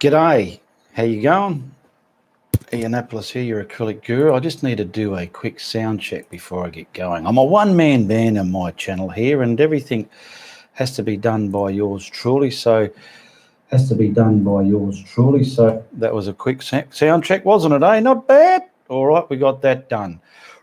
G'day, how you going? Ianapolis here, your acrylic guru. I just need to do a quick sound check before I get going. I'm a one-man band on my channel here, and everything has to be done by yours truly. So that was a quick sound check, wasn't it, eh? Not bad. All right, we got that done.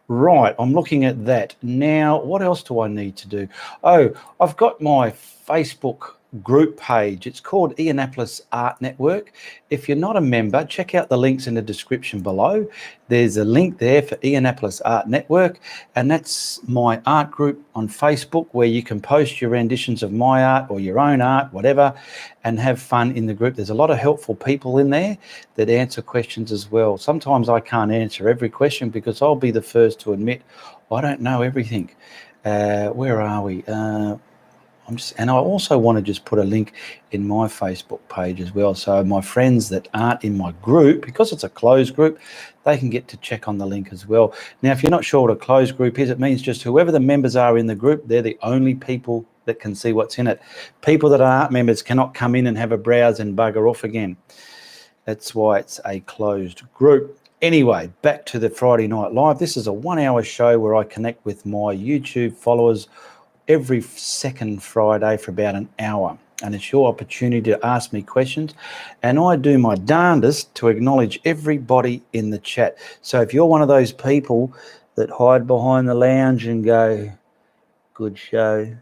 Right, I'm looking at that. Now, what else do I need to do? Oh, I've got my Facebook group page. It's called Ianapolis Art Network. If you're not a member, check out the links in the description below. There's a link there for Ianapolis Art Network, and that's my art group on Facebook where you can post your renditions of my art or your own art, whatever, and have fun in the group. There's a lot of helpful people in there that answer questions as well. Sometimes I can't answer every question because I'll be the first to admit I don't know everything. Where are we? And I also want to just put a link in my Facebook page as well. So my friends that aren't in my group, because it's a closed group, they can get to check on the link as well. Now, if you're not sure what a closed group is, it means just whoever the members are in the group, they're the only people that can see what's in it. People that aren't members cannot come in and have a browse and bugger off again. That's why it's a closed group. Anyway, back to the Friday Night Live. This is a 1-hour show where I connect with my YouTube followers every second Friday for about an hour, and it's your opportunity to ask me questions, and I do my darndest to acknowledge everybody in the chat. So if you're one of those people that hide behind the lounge and go, good show,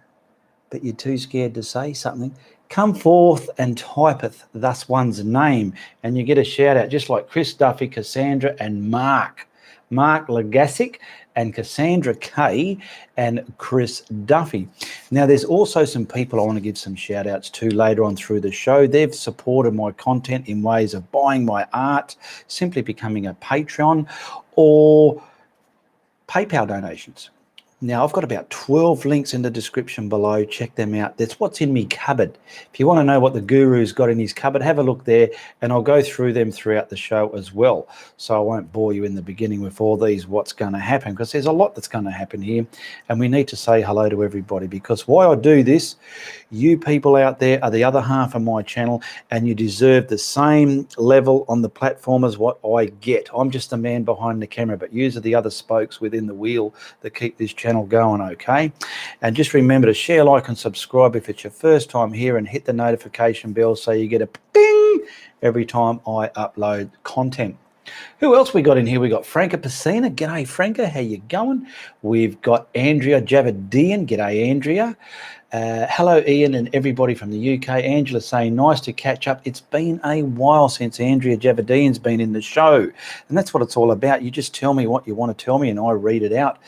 but you're too scared to say something, come forth and typeth thus one's name, and you get a shout out, just like Chris Duffy, Cassandra, and Mark Legasic, and Cassandra Kay, and Chris Duffy. Now, there's also some people I want to give some shout outs to later on through the show. They've supported my content in ways of buying my art, simply becoming a Patreon, or PayPal donations. Now, I've got about 12 links in the description below. Check them out. That's what's in me cupboard. If you want to know what the guru's got in his cupboard, have a look there, and I'll go through them throughout the show as well. So I won't bore you in the beginning with all these what's going to happen, because there's a lot that's going to happen here, and we need to say hello to everybody, because why I do this, you people out there are the other half of my channel, and you deserve the same level on the platform as what I get. I'm just a man behind the camera, but you are the other spokes within the wheel that keep this channel going, okay? And just remember to share, like, and subscribe if it's your first time here, and hit the notification bell so you get a ping every time I upload content. Who else we got in here? We got Franca Pacina. G'day, Franca. How you going? We've got Andrea Javadian. G'day, Andrea. Hello, Ian, and everybody from the UK. Angela saying, nice to catch up. It's been a while since Andrea Javadian's been in the show. And that's what it's all about. You just tell me what you want to tell me, and I read it out.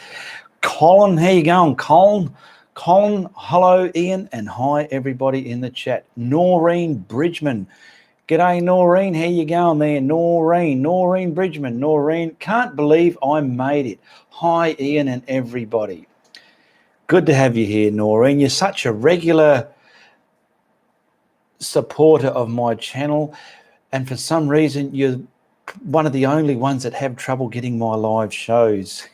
Colin, how you going, Colin? Colin, hello, Ian, and hi, everybody in the chat. Noreen Bridgman. G'day, Noreen. How you going there? Noreen Bridgman. Noreen, can't believe I made it. Hi, Ian, and everybody. Good to have you here, Noreen. You're such a regular supporter of my channel, and for some reason, you're one of the only ones that have trouble getting my live shows.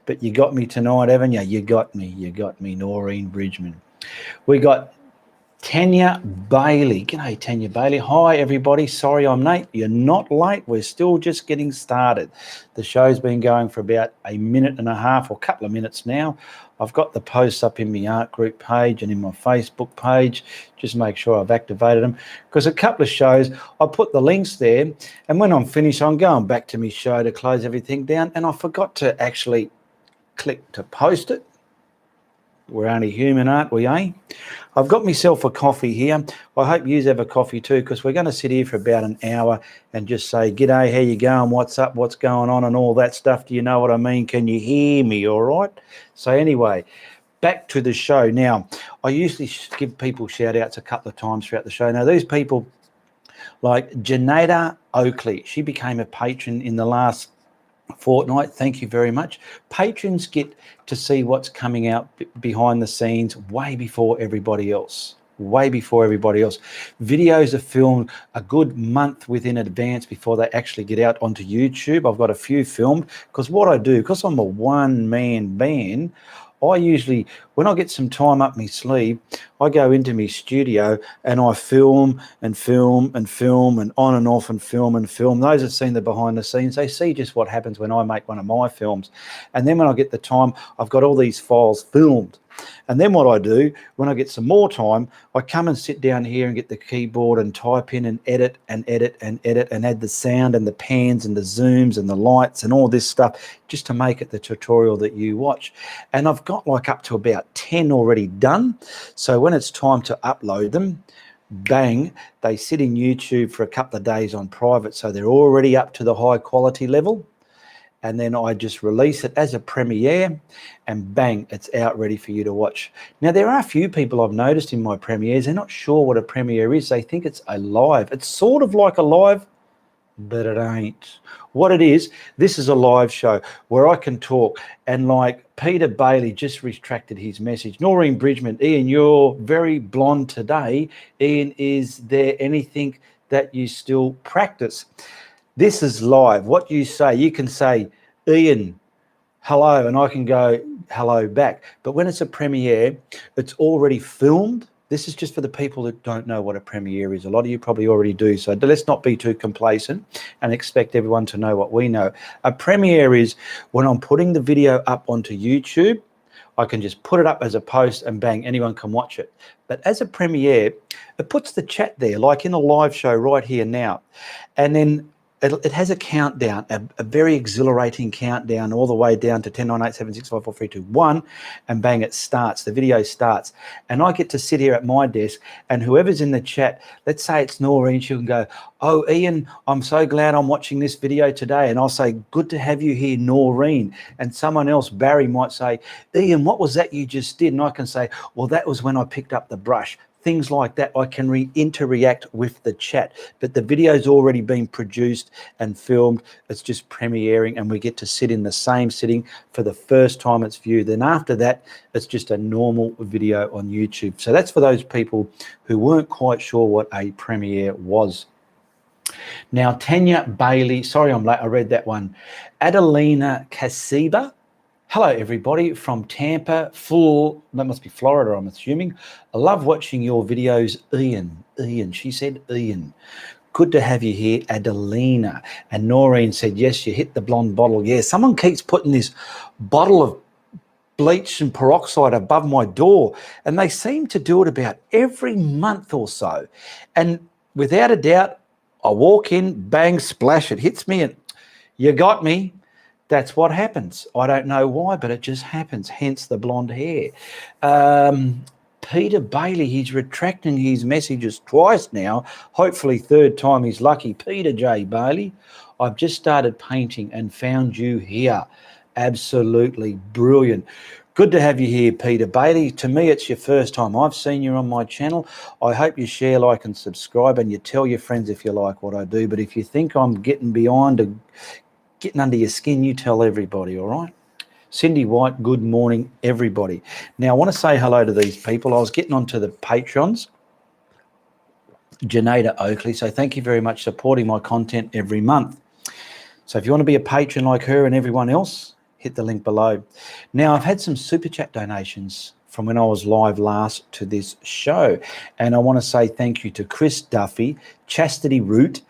But you got me tonight, haven't you? You got me, Noreen Bridgman. We got Tanya Bailey. G'day, Tanya Bailey. Hi, everybody. Sorry I'm late. You're not late. We're still just getting started. The show's been going for about a minute and a half, or a couple of minutes now. I've got the posts up in my art group page and in my Facebook page. Just make sure I've activated them, because a couple of shows, I put the links there, and when I'm finished, I'm going back to my show to close everything down, and I forgot to actually click to post it. We're only human, aren't we, eh? I've got myself a coffee here. I hope you have a coffee too, because we're going to sit here for about an hour and just say, g'day, how you going, what's up, what's going on, and all that stuff. Do you know what I mean? Can you hear me all right? So anyway, back to the show. Now, I usually give people shout-outs a couple of times throughout the show. Now, these people, like Janada Oakley, she became a patron in the last fortnight. Thank you very much. Patrons get to see what's coming out behind the scenes way before everybody else. Videos are filmed a good month within advance before they actually get out onto YouTube. I've got a few filmed, because what I do, because I'm a one-man band, I usually, when I get some time up my sleeve, I go into my studio and I film and film and film and on and off and film and film. Those who've seen the behind the scenes, they see just what happens when I make one of my films. And then when I get the time, I've got all these files filmed. And then what I do, when I get some more time, I come and sit down here and get the keyboard and type in and edit and edit and edit and add the sound and the pans and the zooms and the lights and all this stuff just to make it the tutorial that you watch. And I've got like up to about 10 already done. So when it's time to upload them, bang, they sit in YouTube for a couple of days on private. So they're already up to the high quality level. And then I just release it as a premiere and bang, it's out ready for you to watch. Now, there are a few people I've noticed in my premieres, they're not sure what a premiere is. They think it's a live. It's sort of like a live, but it ain't. What it is, this is a live show where I can talk, and like Peter Bailey just retracted his message. Noreen Bridgman, Ian, you're very blonde today. Ian, is there anything that you still practice? This is live. What you say, you can say, Ian, hello, and I can go hello back. But when it's a premiere, it's already filmed. This is just for the people that don't know what a premiere is. A lot of you probably already do. So let's not be too complacent and expect everyone to know what we know. A premiere is when I'm putting the video up onto YouTube, I can just put it up as a post and bang, anyone can watch it. But as a premiere, it puts the chat there, like in a live show right here now. And then it has a countdown, a very exhilarating countdown all the way down to 10, 9, 8, 7, 6, 5, 4, 3, 2, 1, and bang, it starts. The video starts. And I get to sit here at my desk, and whoever's in the chat, let's say it's Noreen, she can go, oh, Ian, I'm so glad I'm watching this video today. And I'll say, good to have you here, Noreen. And someone else, Barry, might say, Ian, what was that you just did? And I can say, well, that was when I picked up the brush. Things like that, I can interact with the chat, but the video's already been produced and filmed. It's just premiering, and we get to sit in the same sitting for the first time it's viewed. Then after that, it's just a normal video on YouTube. So that's for those people who weren't quite sure what a premiere was. Now, Tanya Bailey, sorry I'm late, I read that one. Adelina Casiba, hello, everybody from Tampa, that must be Florida, I'm assuming. I love watching your videos, Ian, she said Ian. Good to have you here, Adelina. And Noreen said, yes, you hit the blonde bottle. Yeah, someone keeps putting this bottle of bleach and peroxide above my door, and they seem to do it about every month or so. And without a doubt, I walk in, bang, splash, it hits me, and you got me. That's what happens. I don't know why, but it just happens, hence the blonde hair. Peter Bailey, he's retracting his messages twice now. Hopefully third time he's lucky. Peter J. Bailey, I've just started painting and found you here. Absolutely brilliant. Good to have you here, Peter Bailey. To me, it's your first time I've seen you on my channel. I hope you share, like, and subscribe, and you tell your friends if you like what I do. But if you think I'm getting under your skin, you tell everybody, all right? Cindy White, good morning, everybody. Now, I want to say hello to these people. I was getting onto the Patrons. Janada Oakley, so thank you very much for supporting my content every month. So if you want to be a patron like her and everyone else, hit the link below. Now, I've had some Super Chat donations from when I was live last to this show, and I want to say thank you to Chris Duffy, Chastity Root,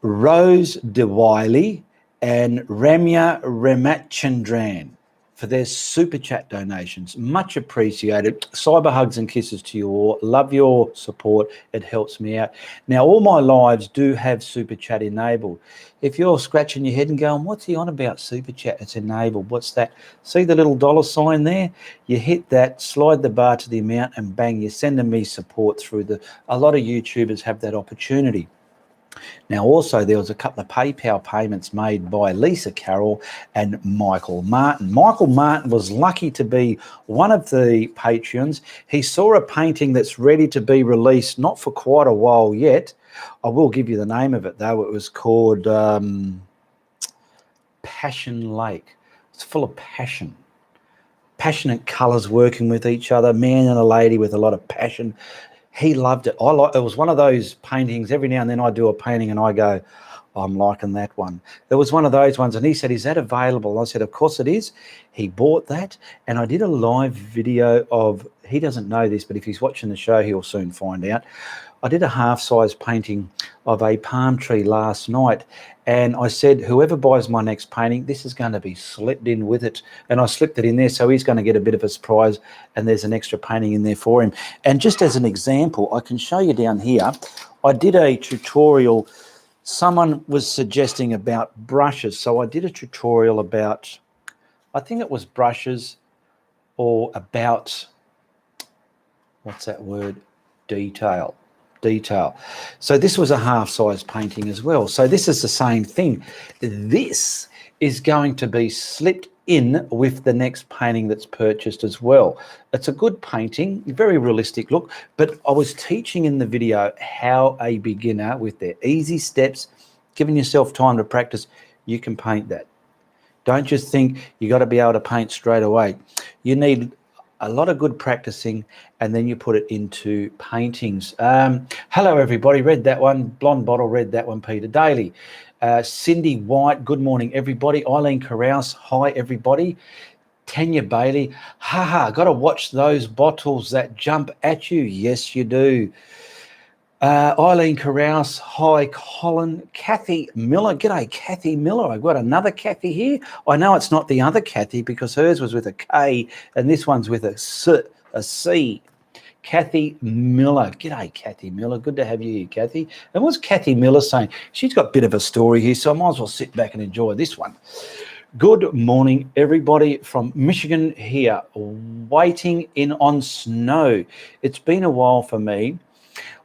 Rose DeWiley, and Ramya Ramachandran for their Super Chat donations. Much appreciated. Cyber hugs and kisses to you all. Love your support. It helps me out. Now, all my lives do have Super Chat enabled. If you're scratching your head and going, what's he on about Super Chat? It's enabled. What's that? See the little dollar sign there? You hit that, slide the bar to the amount, and bang, you're sending me support through a lot of YouTubers have that opportunity. Now, also, there was a couple of PayPal payments made by Lisa Carroll and Michael Martin. Michael Martin was lucky to be one of the Patreons. He saw a painting that's ready to be released, not for quite a while yet. I will give you the name of it, though. It was called Passion Lake. It's full of passion. Passionate colours working with each other, man and a lady with a lot of passion. He loved it. It was one of those paintings. Every now and then I do a painting and I go, I'm liking that one. There was one of those ones, and he said, is that available? I said, of course it is. He bought that, and I did a live video of, he doesn't know this, but if he's watching the show, he'll soon find out. I did a half-size painting of a palm tree last night, and I said, whoever buys my next painting, this is going to be slipped in with it. And I slipped it in there, so he's going to get a bit of a surprise, and there's an extra painting in there for him. And just as an example, I can show you down here, I did a tutorial. Someone was suggesting about brushes, so I did a tutorial about, I think it was brushes, or about, what's that word, detail. So this was a half-size painting as well. So this is the same thing. This is going to be slipped in with the next painting that's purchased as well. It's a good painting, very realistic look, but I was teaching in the video how a beginner, with their easy steps, giving yourself time to practice, you can paint that. Don't just think you got to be able to paint straight away. You need a lot of good practicing, and then you put it into paintings. Hello, everybody. Read that one. Blonde Bottle, read that one. Peter Daly. Cindy White, good morning, everybody. Eileen Carouse, hi, everybody. Tanya Bailey, haha, got to watch those bottles that jump at you. Yes, you do. Eileen Carouse, hi, Colin. Kathy Miller, g'day, Kathy Miller. I've got another Kathy here. I know it's not the other Kathy because hers was with a K and this one's with a C. Kathy Miller, g'day, Kathy Miller. Good to have you here, Kathy. And what's Kathy Miller saying? She's got a bit of a story here, so I might as well sit back and enjoy this one. Good morning, everybody from Michigan here, waiting in on snow. It's been a while for me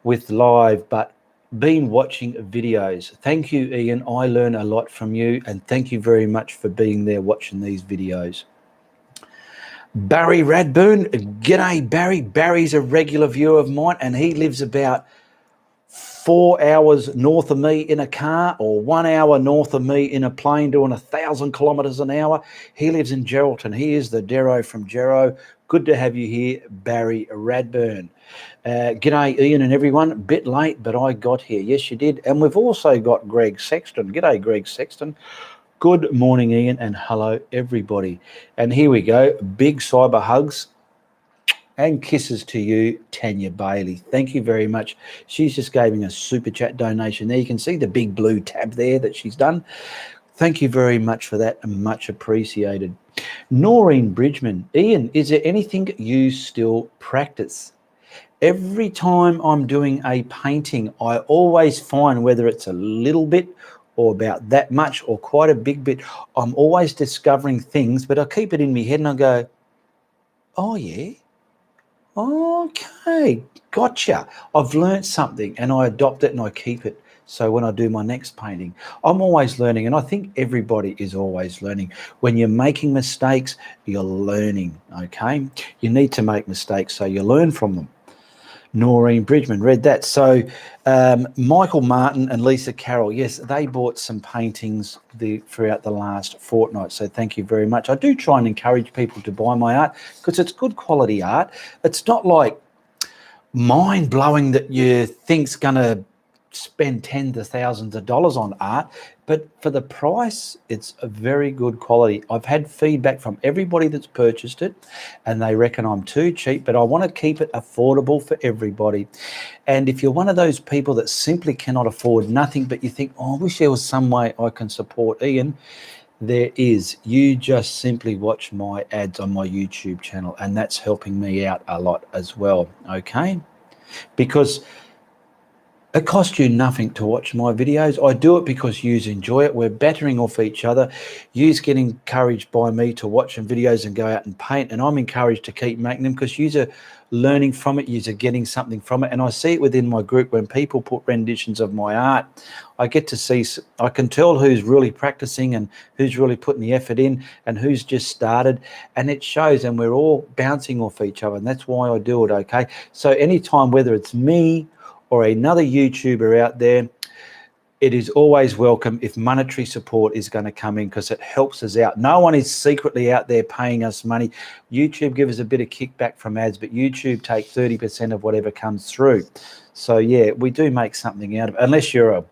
with live, but been watching videos. Thank you, Ian. I learn a lot from you, and thank you very much for being there watching these videos. Barry Radburn, g'day, Barry. Barry's a regular viewer of mine, and he lives about 4 hours north of me in a car, or 1 hour north of me in a plane doing 1,000 kilometers an hour. He lives in Geraldton. He is the Dero from Gero. Good to have you here, Barry Radburn. G'day, Ian and everyone. Bit late, but I got here. Yes, you did. And we've also got Greg Sexton. G'day, Greg Sexton. Good morning, Ian, and hello, everybody. And here we go. Big cyber hugs and kisses to you, Tanya Bailey. Thank you very much. She's just gave me a super chat donation there. You can see the big blue tab there that she's done. Thank you very much for that, and much appreciated. Noreen Bridgman. Ian, is there anything you still practice? Every time I'm doing a painting, I always find, whether it's a little bit or about that much or quite a big bit, I'm always discovering things, but I keep it in my head and I go, oh yeah, okay, gotcha. I've learned something and I adopt it and I keep it. So when I do my next painting, I'm always learning, and I think everybody is always learning. When you're making mistakes, you're learning, okay? You need to make mistakes so you learn from them. Noreen Bridgman, read that. So Michael Martin and Lisa Carroll, yes, they bought some paintings throughout the last fortnight. So thank you very much. I do try and encourage people to buy my art because it's good quality art. It's not like mind-blowing that you think's going to spend tens of thousands of dollars on art, but for the price, it's a very good quality. I've had feedback from everybody that's purchased it, and they reckon I'm too cheap, but I want to keep it affordable for everybody. And if you're one of those people that simply cannot afford nothing, but you think, oh, I wish there was some way I can support Ian, there is. You just simply watch my ads on my YouTube channel, and that's helping me out a lot as well, okay? Because it costs you nothing to watch my videos. I do it because yous enjoy it. We're battering off each other. Yous get encouraged by me to watch some videos and go out and paint, and I'm encouraged to keep making them because yous are learning from it. Yous are getting something from it, and I see it within my group when people put renditions of my art. I get to see, I can tell who's really practicing and who's really putting the effort in and who's just started, and it shows, and we're all bouncing off each other, and that's why I do it, okay? So anytime, whether it's me or another YouTuber out there, it is always welcome if monetary support is going to come in because it helps us out. No one is secretly out there paying us money. YouTube gives us a bit of kickback from ads, but YouTube take 30% of whatever comes through. So yeah, we do make something out of it, unless you're a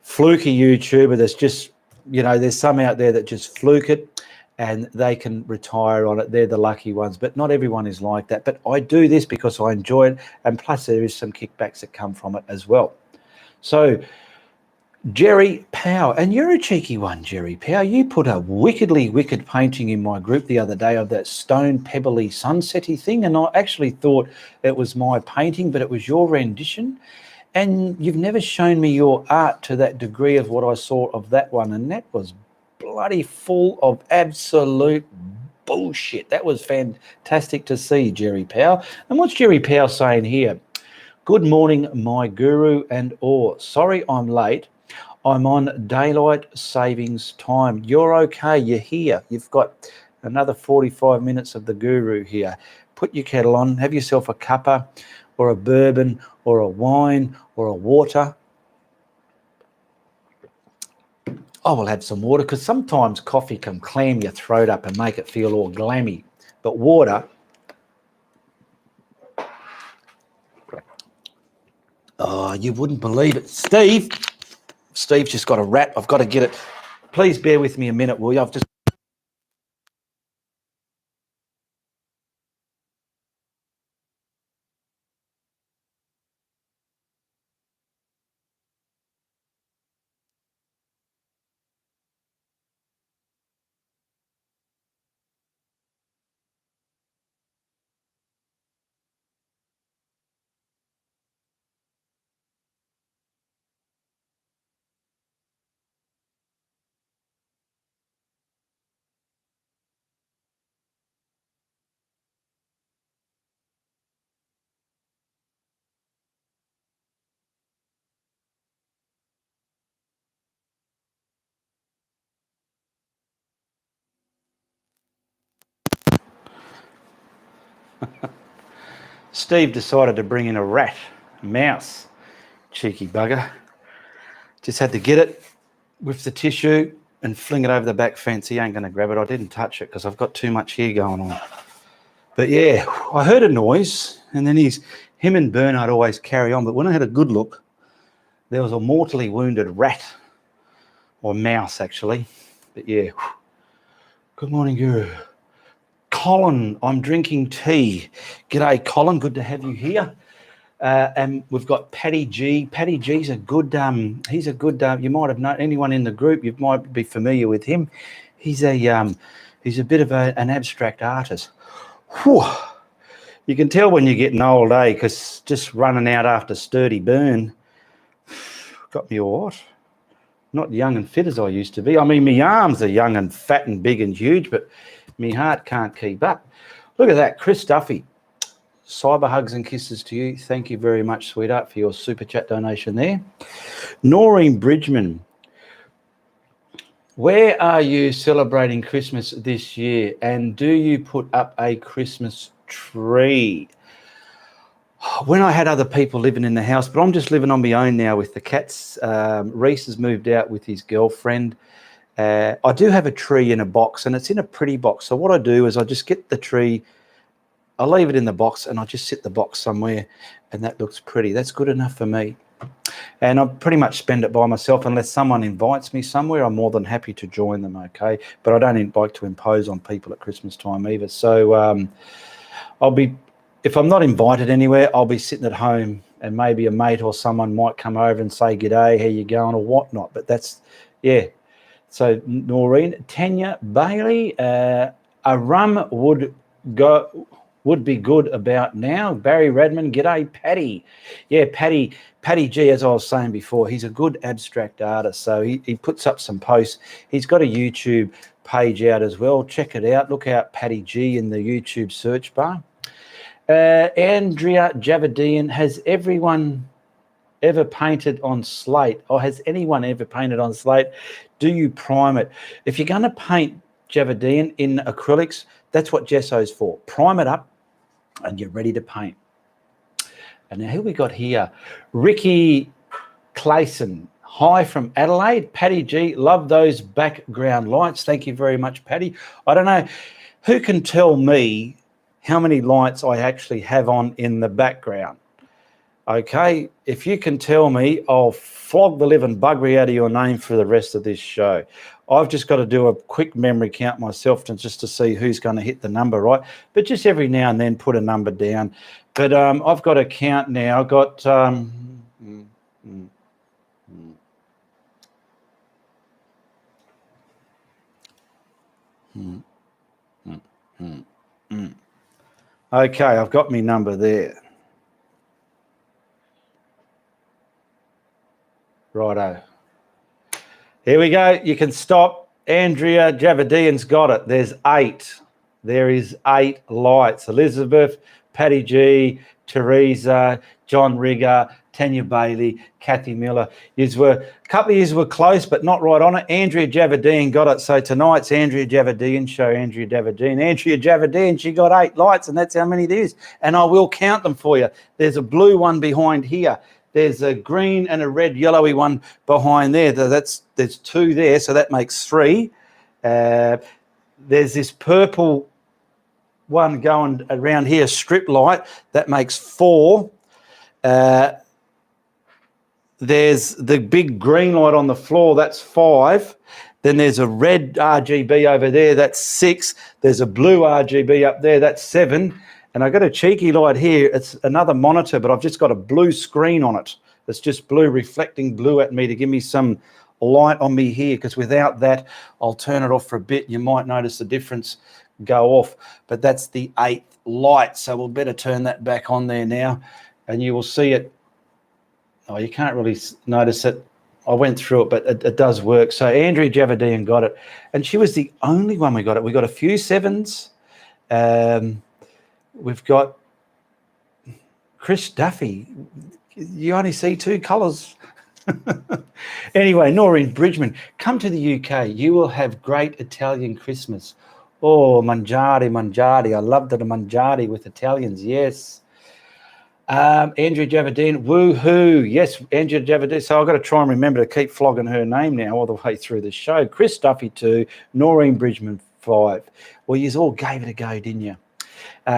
fluky YouTuber that's just, there's some out there that just fluke it and they can retire on it. They're the lucky ones, but not everyone is like that. But I do this because I enjoy it, and plus there is some kickbacks that come from it as well. So Jerry Power, and you're a cheeky one, Jerry Power. You put a wickedly wicked painting in my group the other day of that stone pebbly sunsetty thing, and I actually thought it was my painting, but it was your rendition. And you've never shown me your art to that degree of what I saw of that one, and that was bloody full of absolute bullshit. That was fantastic to see, Jerry Power. And what's Jerry Power saying here? Good morning, my guru and all. Sorry I'm late. I'm on daylight savings time. You're okay. You're here. You've got another 45 minutes of the guru here. Put your kettle on. Have yourself a cuppa or a bourbon or a wine or a water. I will have some water because sometimes coffee can clam your throat up and make it feel all glammy. But water, oh, you wouldn't believe it. Steve's just got a rat. I've got to get it. Please bear with me a minute, will you? I've just... Steve decided to bring in a rat, a mouse, cheeky bugger. Just had to get it with the tissue and fling it over the back fence. He ain't going to grab it. I didn't touch it because I've got too much here going on. But yeah, I heard a noise, and then him and Bernard always carry on. But when I had a good look, there was a mortally wounded rat, or mouse actually. But yeah, good morning, Guru. Colin, I'm drinking tea. G'day, Colin. Good to have you here. And we've got Paddy G. Paddy G's a good. He's a good. You might have known anyone in the group. You might be familiar with him. He's a bit of an abstract artist. Whew. You can tell when you're getting old, eh? Because just running out after sturdy burn got me all right. Not young and fit as I used to be. I mean, my arms are young and fat and big and huge, but my heart can't keep up. Look at that, Chris Duffy. Cyber hugs and kisses to you. Thank you very much, sweetheart, for your super chat donation there. Noreen Bridgman, where are you celebrating Christmas this year? And do you put up a Christmas tree? When I had other people living in the house, but I'm just living on my own now with the cats. Reese has moved out with his girlfriend. I do have a tree in a box, and it's in a pretty box. So what I do is I just get the tree, I leave it in the box, and I just sit the box somewhere, and that looks pretty. That's good enough for me. And I pretty much spend it by myself unless someone invites me somewhere. I'm more than happy to join them, okay? But I don't like to impose on people at Christmas time either. So if I'm not invited anywhere, I'll be sitting at home, and maybe a mate or someone might come over and say, g'day, how you going, or whatnot. But that's, yeah. So Noreen, Tanya Bailey, a rum would be good about now. Barry Redmond, g'day, Paddy. Yeah, Paddy G, as I was saying before, he's a good abstract artist. So he puts up some posts. He's got a YouTube page out as well. Check it out. Look out Paddy G in the YouTube search bar. Andrea Javadian, has everyone ever painted on slate, or has anyone ever painted on slate? Do you prime it? If you're going to paint, Javadian, in acrylics, that's what Gesso's for. Prime it up and you're ready to paint. And now who we got here? Ricky Clayson. Hi from Adelaide. Paddy G, love those background lights. Thank you very much, Paddy. I don't know, who can tell me how many lights I actually have on in the background? Okay, if you can tell me, I'll flog the living buggery out of your name for the rest of this show. I've just got to do a quick memory count myself just to see who's going to hit the number, right? But just every now and then put a number down. But I've got a count now. I've got... Okay, I've got my number there. Righto. Here we go. You can stop. Andrea Javadian's got it. There's 8. There is 8 lights. Elizabeth, Patty G, Teresa, John Rigger, Tanya Bailey, Kathy Miller. A couple of years were close, but not right on it. Andrea Javadian got it. So tonight's Andrea Javadian show. Andrea Javadian, she got 8 lights, and that's how many it is. And I will count them for you. There's a blue one behind here. There's a green and a red yellowy one behind there. There's 2 there, so that makes 3. There's this purple one going around here, strip light. That makes 4. There's the big green light on the floor. That's 5. Then there's a red RGB over there. That's 6. There's a blue RGB up there. That's 7. And I got a cheeky light here. It's another monitor, but I've just got a blue screen on it. It's just blue, reflecting blue at me to give me some light on me here, because without that, I'll turn it off for a bit. You might notice the difference go off, but that's the 8th light. So we'll better turn that back on there now, and you will see it. Oh, you can't really notice it. I went through it, but it does work. So Andrea Javadian got it, and she was the only one we got it. We got a few 7s. We've got Chris Duffy. You only see 2 colours. Anyway, Noreen Bridgman, come to the UK. You will have great Italian Christmas. Oh, mangiare. I love the mangiare with Italians, yes. Andrea Javadian, woohoo. Yes, Andrea Javadian. So I've got to try and remember to keep flogging her name now all the way through the show. Chris Duffy 2, Noreen Bridgman 5. Well, you all gave it a go, didn't you?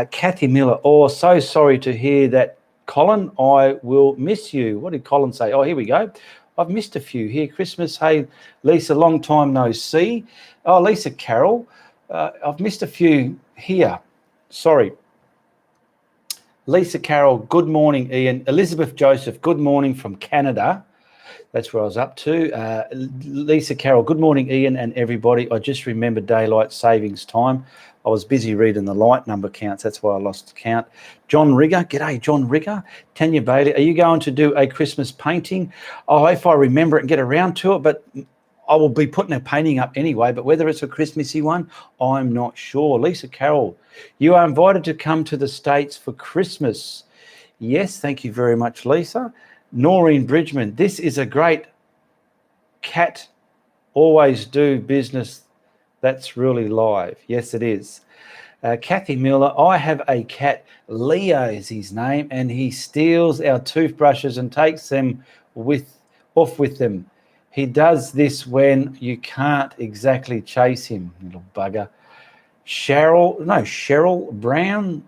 Kathy Miller, so sorry to hear that, Colin. I will miss you. What did Colin say? Oh, here we go. I've missed a few here. Christmas. Hey, Lisa, long time no see. Oh, Lisa Carroll. I've missed a few here. Sorry. Lisa Carroll, good morning, Ian. Elizabeth Joseph, good morning from Canada. That's where I was up to. Lisa Carroll, good morning, Ian and everybody. I just remembered daylight savings time. I was busy reading the light number counts. That's why I lost count. John Rigger. G'day, John Rigger. Tanya Bailey. Are you going to do a Christmas painting? Oh, if I remember it and get around to it, but I will be putting a painting up anyway. But whether it's a Christmassy one, I'm not sure. Lisa Carroll, you are invited to come to the States for Christmas. Yes, thank you very much, Lisa. Noreen Bridgman, this is a great cat. Always do business. That's really live. Yes, it is. Kathy Miller, I have a cat. Leo is his name, and he steals our toothbrushes and takes them off with them. He does this when you can't exactly chase him, little bugger. Cheryl Brown.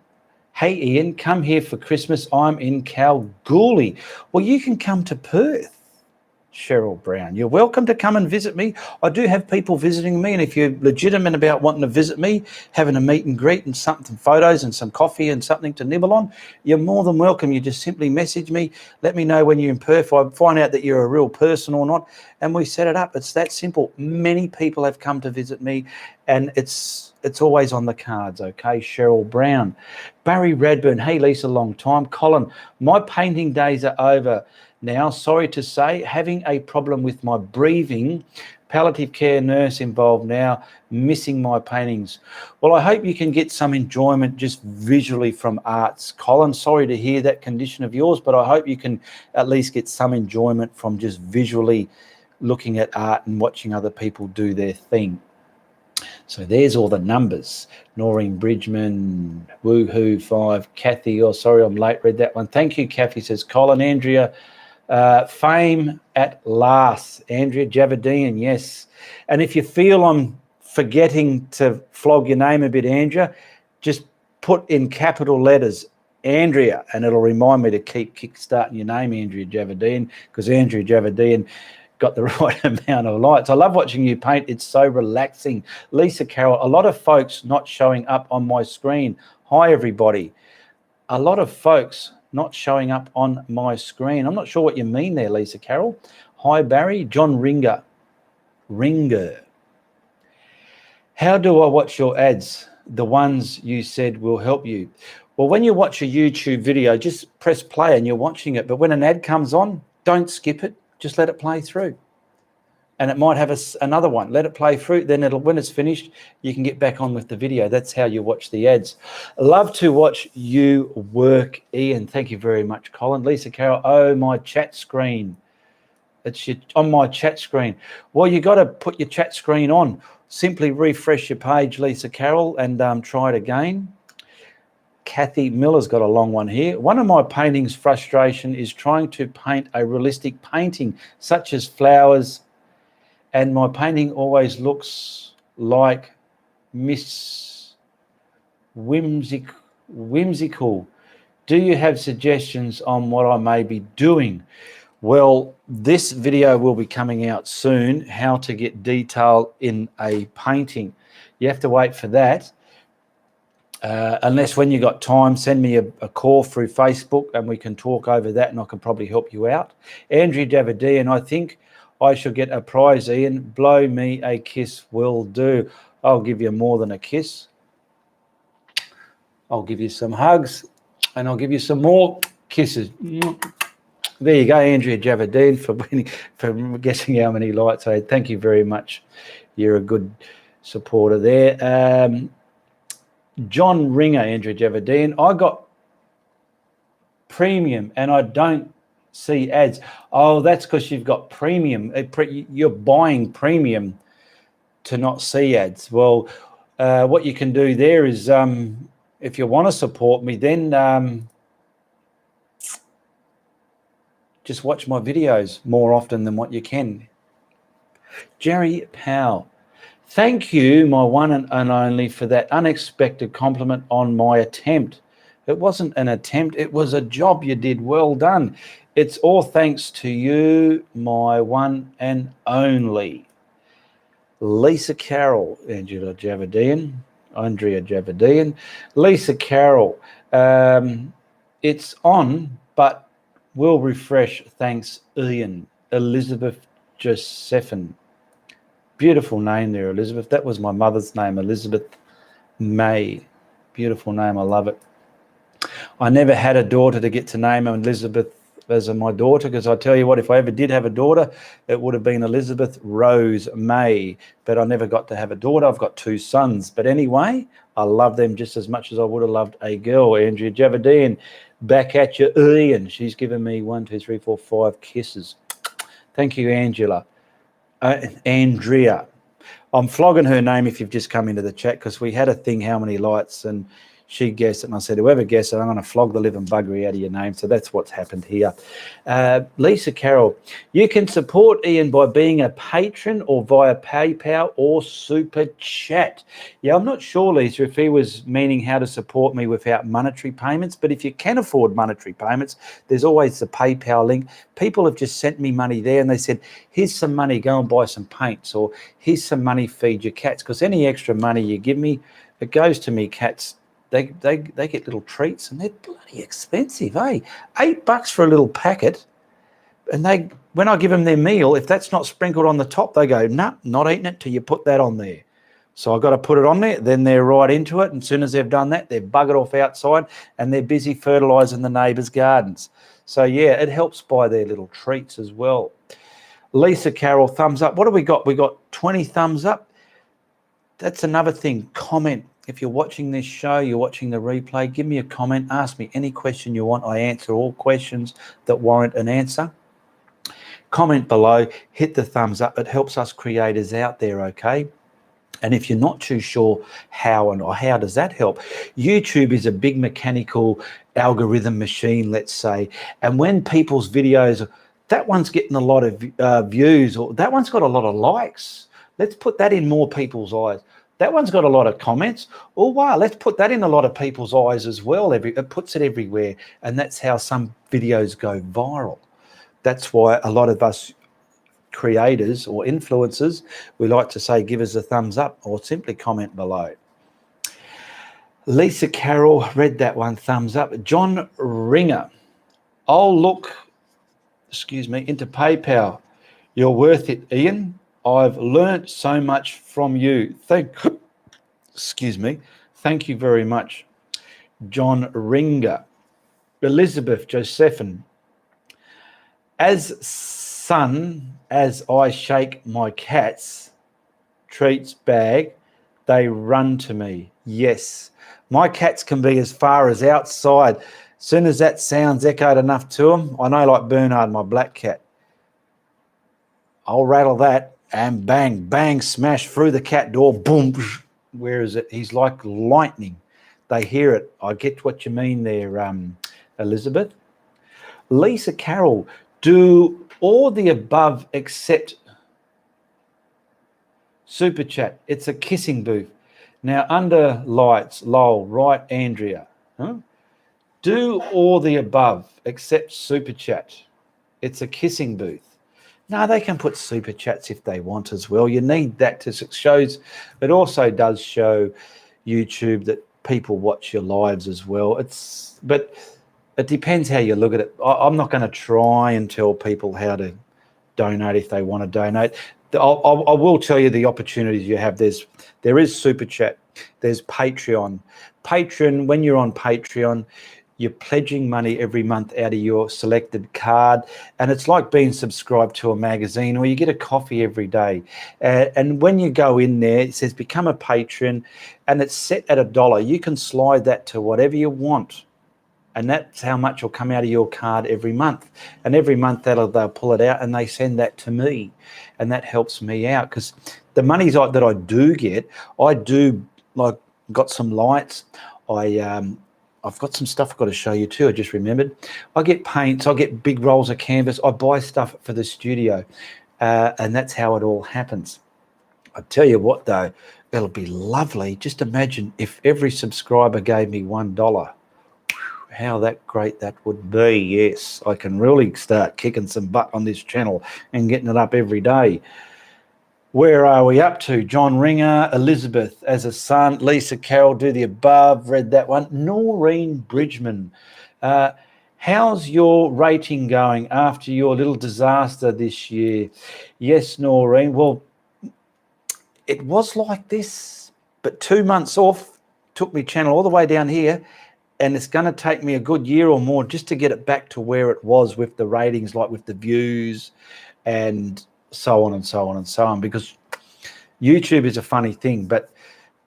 Hey, Ian, come here for Christmas. I'm in Kalgoorlie. Well, you can come to Perth. Cheryl Brown, you're welcome to come and visit me. I do have people visiting me, and if you're legitimate about wanting to visit me, having a meet and greet and some photos and some coffee and something to nibble on, you're more than welcome. You just simply message me, let me know when you're in Perth. I find out that you're a real person or not, and we set it up. It's that simple. Many people have come to visit me, and it's always on the cards, okay? Cheryl Brown. Barry Radburn, hey Lisa, long time. Colin, my painting days are over now. Sorry to say, having a problem with my breathing. Palliative care nurse involved now, missing my paintings. Well, I hope you can get some enjoyment just visually from arts. Colin, sorry to hear that condition of yours, but I hope you can at least get some enjoyment from just visually looking at art and watching other people do their thing. So there's all the numbers. Noreen Bridgman, woohoo 5. Kathy, sorry I'm late, read that one. Thank you, Kathy, says Colin. Andrea, fame at last. Andrea Javadian, yes. And if you feel I'm forgetting to flog your name a bit, Andrea, just put in capital letters Andrea, and it'll remind me to keep kickstarting your name, Andrea Javadian, because Andrea Javadian got the right amount of likes. I love watching you paint. It's so relaxing. Lisa Carroll, a lot of folks not showing up on my screen. Hi, everybody. A lot of folks not showing up on my screen. I'm not sure what you mean there, Lisa Carroll. Hi, Barry. John Ringer. How do I watch your ads? The ones you said will help you. Well, when you watch a YouTube video, just press play and you're watching it. But when an ad comes on, don't skip it. Just let it play through. And it might have another one. Let it play through. Then when it's finished, you can get back on with the video. That's how you watch the ads. Love to watch you work, Ian. Thank you very much, Colin. Lisa Carroll, oh, my chat screen. It's on my chat screen. Well, you got to put your chat screen on. Simply refresh your page, Lisa Carroll, and try it again. Kathy Miller's got a long one here. One of my paintings' frustration is trying to paint a realistic painting, such as flowers, and my painting always looks like whimsical. Do you have suggestions on what I may be doing? Well, this video will be coming out soon, how to get detail in a painting. You have to wait for that. Unless when you got time, send me a call through Facebook and we can talk over that and I can probably help you out. Andrew Davide, I think I should get a prize, Ian. Blow me a kiss will do. I'll give you more than a kiss. I'll give you some hugs and I'll give you some more kisses. There you go, Andrea Javadine, for guessing how many likes I had. Thank you very much. You're a good supporter there. John Ringer, Andrea Javadine. I got premium and I don't see ads. Oh, that's because you've got premium. You're buying premium to not see ads. Well, what you can do there is if you want to support me, then just watch my videos more often than what you can. Jerry Powell. Thank you, my one and only, for that unexpected compliment on my attempt. It wasn't an attempt, it was a job you did. Well done. It's all thanks to you, my one and only. Lisa Carroll, Andrea Javadian. Lisa Carroll. It's on, but we'll refresh. Thanks, Ian. Elizabeth Josephine. Beautiful name there, Elizabeth. That was my mother's name, Elizabeth May. Beautiful name. I love it. I never had a daughter to get to name Elizabeth as my daughter, because I tell you what, if I ever did have a daughter, it would have been Elizabeth Rose May. But I never got to have a daughter. I've got 2 sons. But anyway, I love them just as much as I would have loved a girl. Andrea Javadian, back at you, Ian. She's given me 1, 2, 3, 4, 5 kisses. Thank you, Angela. Andrea. I'm flogging her name if you've just come into the chat, because we had a thing, how many lights, and she guessed it, and I said, whoever guessed it, I'm going to flog the living buggery out of your name. So that's what's happened here. Lisa Carroll, you can support Ian by being a patron or via PayPal or Super Chat. Yeah, I'm not sure, Lisa, if he was meaning how to support me without monetary payments, but if you can afford monetary payments, there's always the PayPal link. People have just sent me money there and they said, here's some money, go and buy some paints, or here's some money, feed your cats, because any extra money you give me, it goes to me cats. They get little treats and they're bloody expensive, eh? $8 for a little packet. And when I give them their meal, if that's not sprinkled on the top, they go, nah, not eating it till you put that on there. So I've got to put it on there. Then they're right into it. And as soon as they've done that, they're buggered off outside and they're busy fertilising the neighbours' gardens. So, yeah, it helps by their little treats as well. Lisa Carroll, thumbs up. What do we got? We got 20 thumbs up. That's another thing. Comment. If you're watching this show, you're watching the replay, give me a comment. Ask me any question you want. I answer all questions that warrant an answer. Comment below. Hit the thumbs up. It helps us creators out there, okay? And if you're not too sure how does that help? YouTube is a big mechanical algorithm machine, let's say. And when people's videos, that one's getting a lot of views, or that one's got a lot of likes. Let's put that in more people's eyes. That one's got a lot of comments. Oh, wow, let's put that in a lot of people's eyes as well. It puts it everywhere, and that's how some videos go viral. That's why a lot of us creators or influencers, we like to say, give us a thumbs up or simply comment below. Lisa Carroll read that one, thumbs up. John Ringer, oh, look, excuse me, into PayPal. You're worth it, Ian. I've learnt so much from you. Excuse me. Thank you very much, John Ringer. Elizabeth Josephine. As son, as I shake my cat's treats bag, they run to me. Yes, my cats can be as far as outside. Soon as that sound's echoed enough to them, I know, like Bernard, my black cat, I'll rattle that and bang, bang, smash through the cat door, boom. Where is it? He's like lightning. They hear it. I get what you mean there, Elizabeth. Lisa Carroll, do all the above except Super Chat. It's a kissing booth. Now, under lights, lol, right, Andrea. Huh? Do all the above except Super Chat. It's a kissing booth. No, they can put Super Chats if they want as well. You need that to shows. It also does show YouTube that people watch your lives as well. But it depends how you look at it. I'm not going to try and tell people how to donate if they want to donate. I will tell you the opportunities you have. There is Super Chat. There's Patreon. When you're on Patreon, you're pledging money every month out of your selected card, and it's like being subscribed to a magazine, or you get a coffee every day. And when you go in there, it says become a patron, and it's set at $1. You can slide that to whatever you want, and that's how much will come out of your card every month. And every month they'll pull it out and they send that to me, and that helps me out, because the money that I do get, I do, like, got some lights. I've got some stuff I've got to show you too. I just remembered. I get paints. I get big rolls of canvas. I buy stuff for the studio, and that's how it all happens. I tell you what, though, it'll be lovely. Just imagine if every subscriber gave me $1. How great that would be. Yes, I can really start kicking some butt on this channel and getting it up every day. Where are we up to? John Ringer, Elizabeth as a son, Lisa Carroll, do the above, read that one. Noreen Bridgman, how's your rating going after your little disaster this year? Yes, Noreen, well, it was like this, but 2 months off took me channel all the way down here, and it's going to take me a good year or more just to get it back to where it was with the ratings, like with the views and so on and so on and so on, because YouTube is a funny thing, but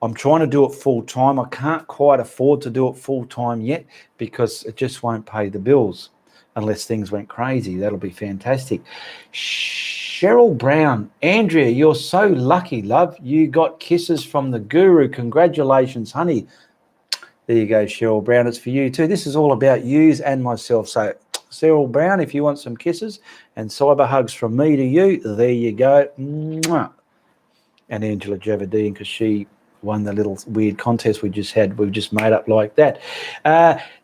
I'm trying to do it full time. I can't quite afford to do it full time yet because it just won't pay the bills unless things went crazy. That'll be fantastic. Cheryl Brown, Andrea, you're so lucky, love. You got kisses from the guru. Congratulations, honey. There you go, Cheryl Brown. It's for you too. This is all about yous and myself. So Cheryl Brown, if you want some kisses and cyber hugs from me to you, there you go. Mwah. And Angela Javadine, because she won the little weird contest we just had. We've just made up like that.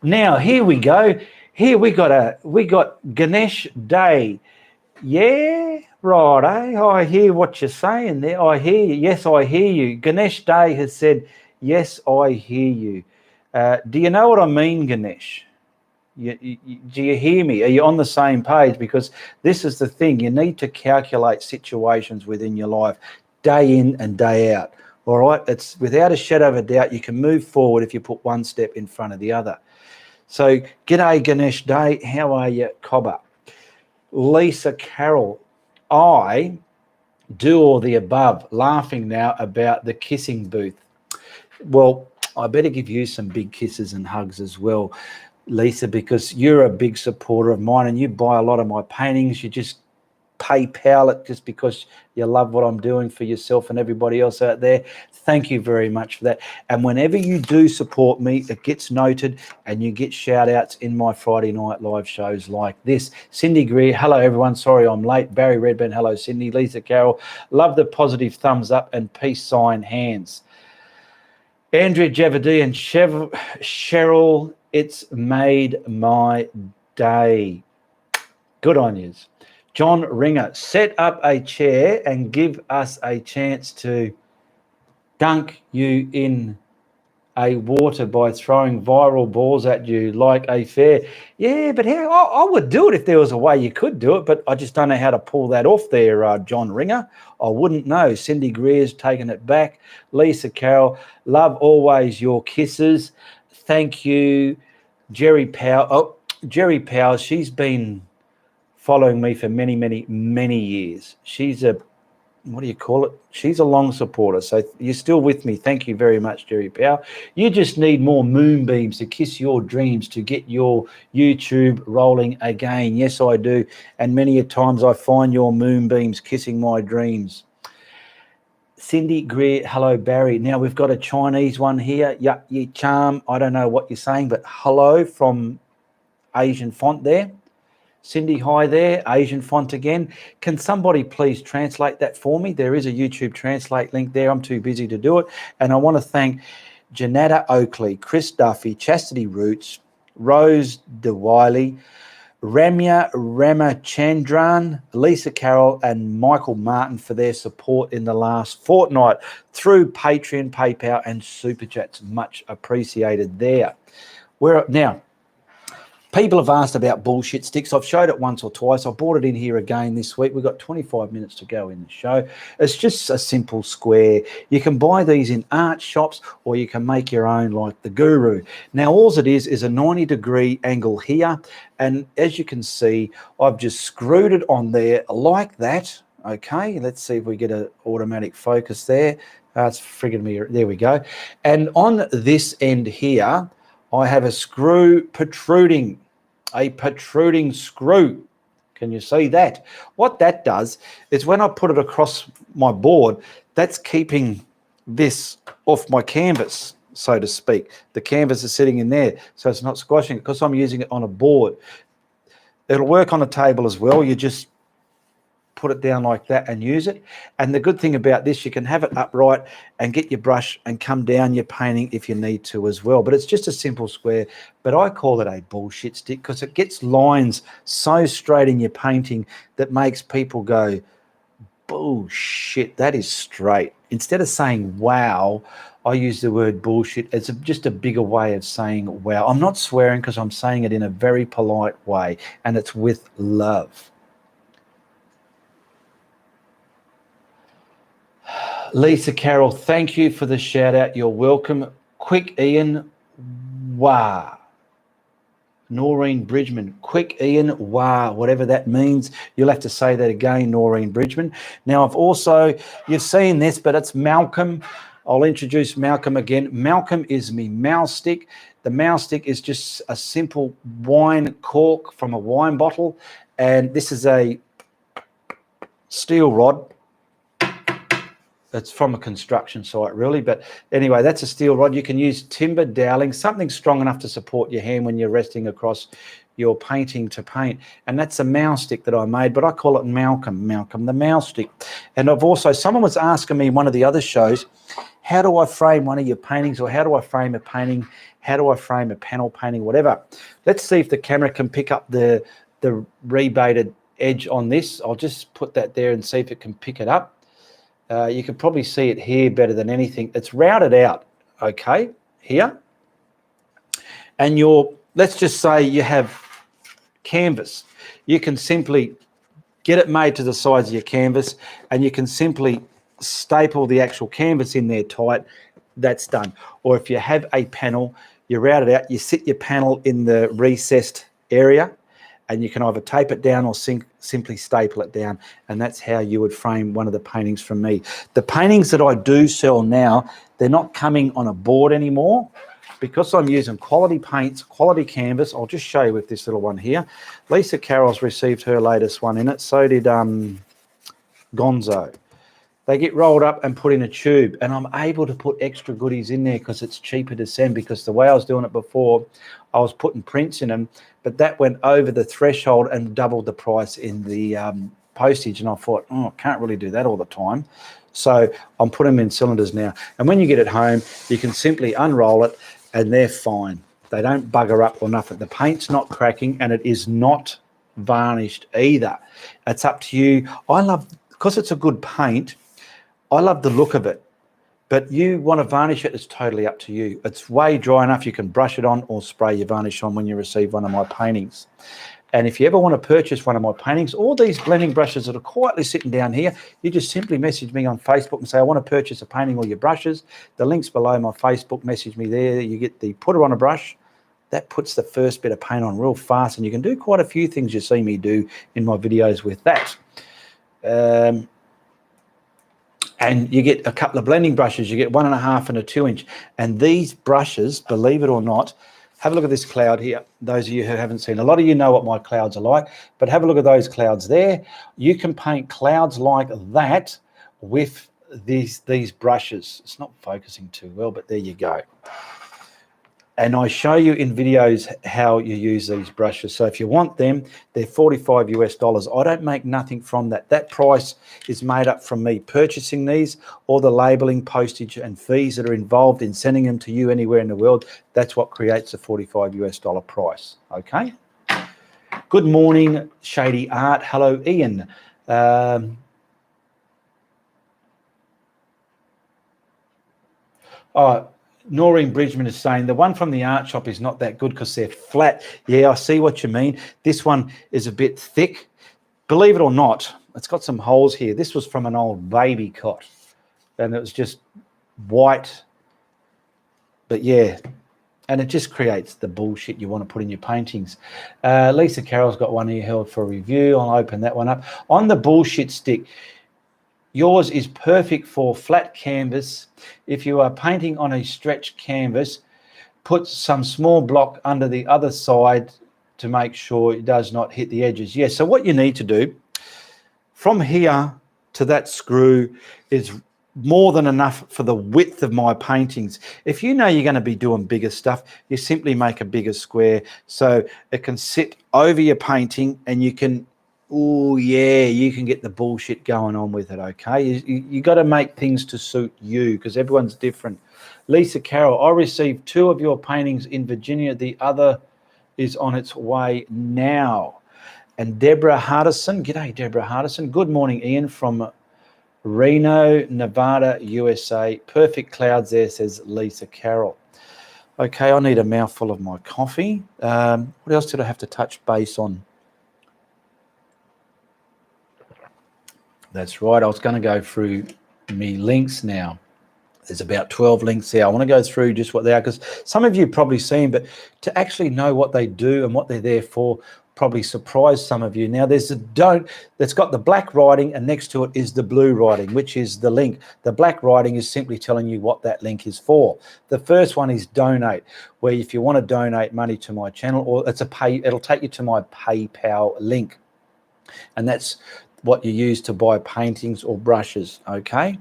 Now here we go. Here we got Ganesh Day. Yeah, right. I hear what you're saying there. I hear you. Yes, I hear you. Ganesh Day has said, yes, I hear you. Do you know what I mean, Ganesh? Do you hear me? Are you on the same page? Because this is the thing. You need to calculate situations within your life day in and day out. All right? It's without a shadow of a doubt, you can move forward if you put one step in front of the other. So, g'day, Ganesh Day. How are you, Cobber? Lisa Carroll. I do all the above, laughing now about the kissing booth. Well, I better give you some big kisses and hugs as well, Lisa, because you're a big supporter of mine and you buy a lot of my paintings. You just PayPal it just because you love what I'm doing for yourself and everybody else out there. Thank you very much for that. And whenever you do support me, it gets noted and you get shout outs in my Friday night live shows like this. Cindy Greer, hello everyone. Sorry I'm late. Barry Redburn, hello Cindy. Lisa Carroll, love the positive thumbs up and peace sign hands. Andrea Javadi and Cheryl, it's made my day. Good on yous. John Ringer, set up a chair and give us a chance to dunk you in a water by throwing viral balls at you like a fair. Yeah, but how? I would do it if there was a way you could do it, but I just don't know how to pull that off there, John Ringer. I wouldn't know. Cindy Greer's taking it back. Lisa Carroll, love always your kisses. Thank you. Jerry Powell. Oh, Jerry Powell, she's been following me for many, many, many years. She's a, what do you call it? She's a long supporter. So you're still with me. Thank you very much, Jerry Powell. You just need more moonbeams to kiss your dreams to get your YouTube rolling again. Yes, I do. And many a times I find your moonbeams kissing my dreams. Cindy Greer, hello, Barry. Now we've got a Chinese one here. Yeah, you charm. I don't know what you're saying, but hello from Asian font there. Cindy, hi there, Asian font again. Can somebody please translate that for me? There is a YouTube translate link there. I'm too busy to do it. And I want to thank Janetta Oakley, Chris Duffy, Chastity Roots, Rose DeWiley, Ramya Ramachandran, Lisa Carroll, and Michael Martin for their support in the last fortnight through Patreon, PayPal, and Super Chats. Much appreciated there. Now, people have asked about bullshit sticks. I've showed it once or twice. I brought it in here again this week. We've got 25 minutes to go in the show. It's just a simple square. You can buy these in art shops or you can make your own like the Guru. Now, all it is a 90-degree angle here. And as you can see, I've just screwed it on there like that. Okay, let's see if we get an automatic focus there. It's frigging me. There we go. And on this end here, I have a screw protruding, a protruding screw. Can you see that? What that does is when I put it across my board, that's keeping this off my canvas, so to speak. The canvas is sitting in there, so it's not squashing it because I'm using it on a board. It'll work on a table as well. You just put it down like that and use it. And the good thing about this, you can have it upright and get your brush and come down your painting if you need to as well. But it's just a simple square, but I call it a bullshit stick because it gets lines so straight in your painting that makes people go, bullshit, that is straight. Instead of saying wow, I use the word bullshit. It's just a bigger way of saying wow. I'm not swearing because I'm saying it in a very polite way, and it's with love. Lisa Carroll, thank you for the shout out. You're welcome. Quick Ian, wah. Noreen Bridgman, quick Ian, wah, whatever that means. You'll have to say that again, Noreen Bridgman. Now, I've also, you've seen this, but it's Malcolm. I'll introduce Malcolm again. Malcolm is me mouse stick. The mouse stick is just a simple wine cork from a wine bottle. And this is a steel rod. It's from a construction site, really. But anyway, that's a steel rod. You can use timber doweling, something strong enough to support your hand when you're resting across your painting to paint. And that's a mouse stick that I made, but I call it Malcolm the mouse stick. And I've also, someone was asking me in one of the other shows, how do I frame one of your paintings, or how do I frame a painting? How do I frame a panel painting, whatever? Let's see if the camera can pick up the rebated edge on this. I'll just put that there and see if it can pick it up. You can probably see it here better than anything. It's routed out, okay, here. And let's just say you have canvas. You can simply get it made to the size of your canvas, and you can simply staple the actual canvas in there tight. That's done. Or if you have a panel, you route it out, you sit your panel in the recessed area, and you can either tape it down or simply staple it down. And that's how you would frame one of the paintings from me. The paintings that I do sell now, they're not coming on a board anymore because I'm using quality paints, quality canvas. I'll just show you with this little one here. Lisa Carroll's received her latest one in it. So did Gonzo. They get rolled up and put in a tube, and I'm able to put extra goodies in there because it's cheaper to send, because the way I was doing it before, I was putting prints in them, but that went over the threshold and doubled the price in the postage, and I thought, oh, I can't really do that all the time. So I'm putting them in cylinders now. And when you get it home, you can simply unroll it and they're fine. They don't bugger up or nothing. The paint's not cracking and it is not varnished either. It's up to you. I love, because it's a good paint, I love the look of it. But you want to varnish it, it's totally up to you. It's way dry enough. You can brush it on or spray your varnish on when you receive one of my paintings. And if you ever want to purchase one of my paintings, all these blending brushes that are quietly sitting down here, you just simply message me on Facebook and say, I want to purchase a painting or your brushes. The link's below my Facebook. Message me there. You get the putter on a brush. That puts the first bit of paint on real fast, and you can do quite a few things you see me do in my videos with that. And you get a couple of blending brushes. You get 1.5 and a 2-inch. And these brushes, believe it or not, have a look at this cloud here. Those of you who haven't seen, a lot of you know what my clouds are like, but have a look at those clouds there. You can paint clouds like that with these brushes. It's not focusing too well, but there you go. And I show you in videos how you use these brushes. So if you want them, they're $45 US. I don't make nothing from that. That price is made up from me purchasing these, all the labeling, postage and fees that are involved in sending them to you anywhere in the world. That's what creates the $45 US price. Okay. Good morning, Shady Art. Hello, Ian. Noreen Bridgman is saying the one from the art shop is not that good because they're flat. Yeah, I see what you mean. This one is a bit thick. Believe it or not, it's got some holes here. This was from an old baby cot and it was just white. But yeah, and it just creates the bullshit you want to put in your paintings. Lisa Carroll's got one here held for review. I'll open that one up. On the bullshit stick, yours is perfect for flat canvas. If you are painting on a stretched canvas, put some small block under the other side to make sure it does not hit the edges. Yes, so what you need to do, from here to that screw is more than enough for the width of my paintings. If you know you're going to be doing bigger stuff, you simply make a bigger square so it can sit over your painting and you can, oh yeah, you can get the bullshit going on with it, okay? You got to make things to suit you because everyone's different. Lisa Carroll, I received 2 of your paintings in Virginia. The other is on its way now. And Deborah Hardison, g'day Deborah Hardison. Good morning, Ian, from Reno, Nevada, USA. Perfect clouds there, says Lisa Carroll. Okay, I need a mouthful of my coffee. What else did I have to touch base on? That's right. I was going to go through me links now. There's about 12 links there. I want to go through just what they are because some of you probably seen, but to actually know what they do and what they're there for probably surprise some of you. Now there's a don't that's got the black writing and next to it is the blue writing, which is the link. The black writing is simply telling you what that link is for. The first one is donate, where if you want to donate money to my channel, or it's a pay, it'll take you to my PayPal link. And that's what you use to buy paintings or brushes, okay?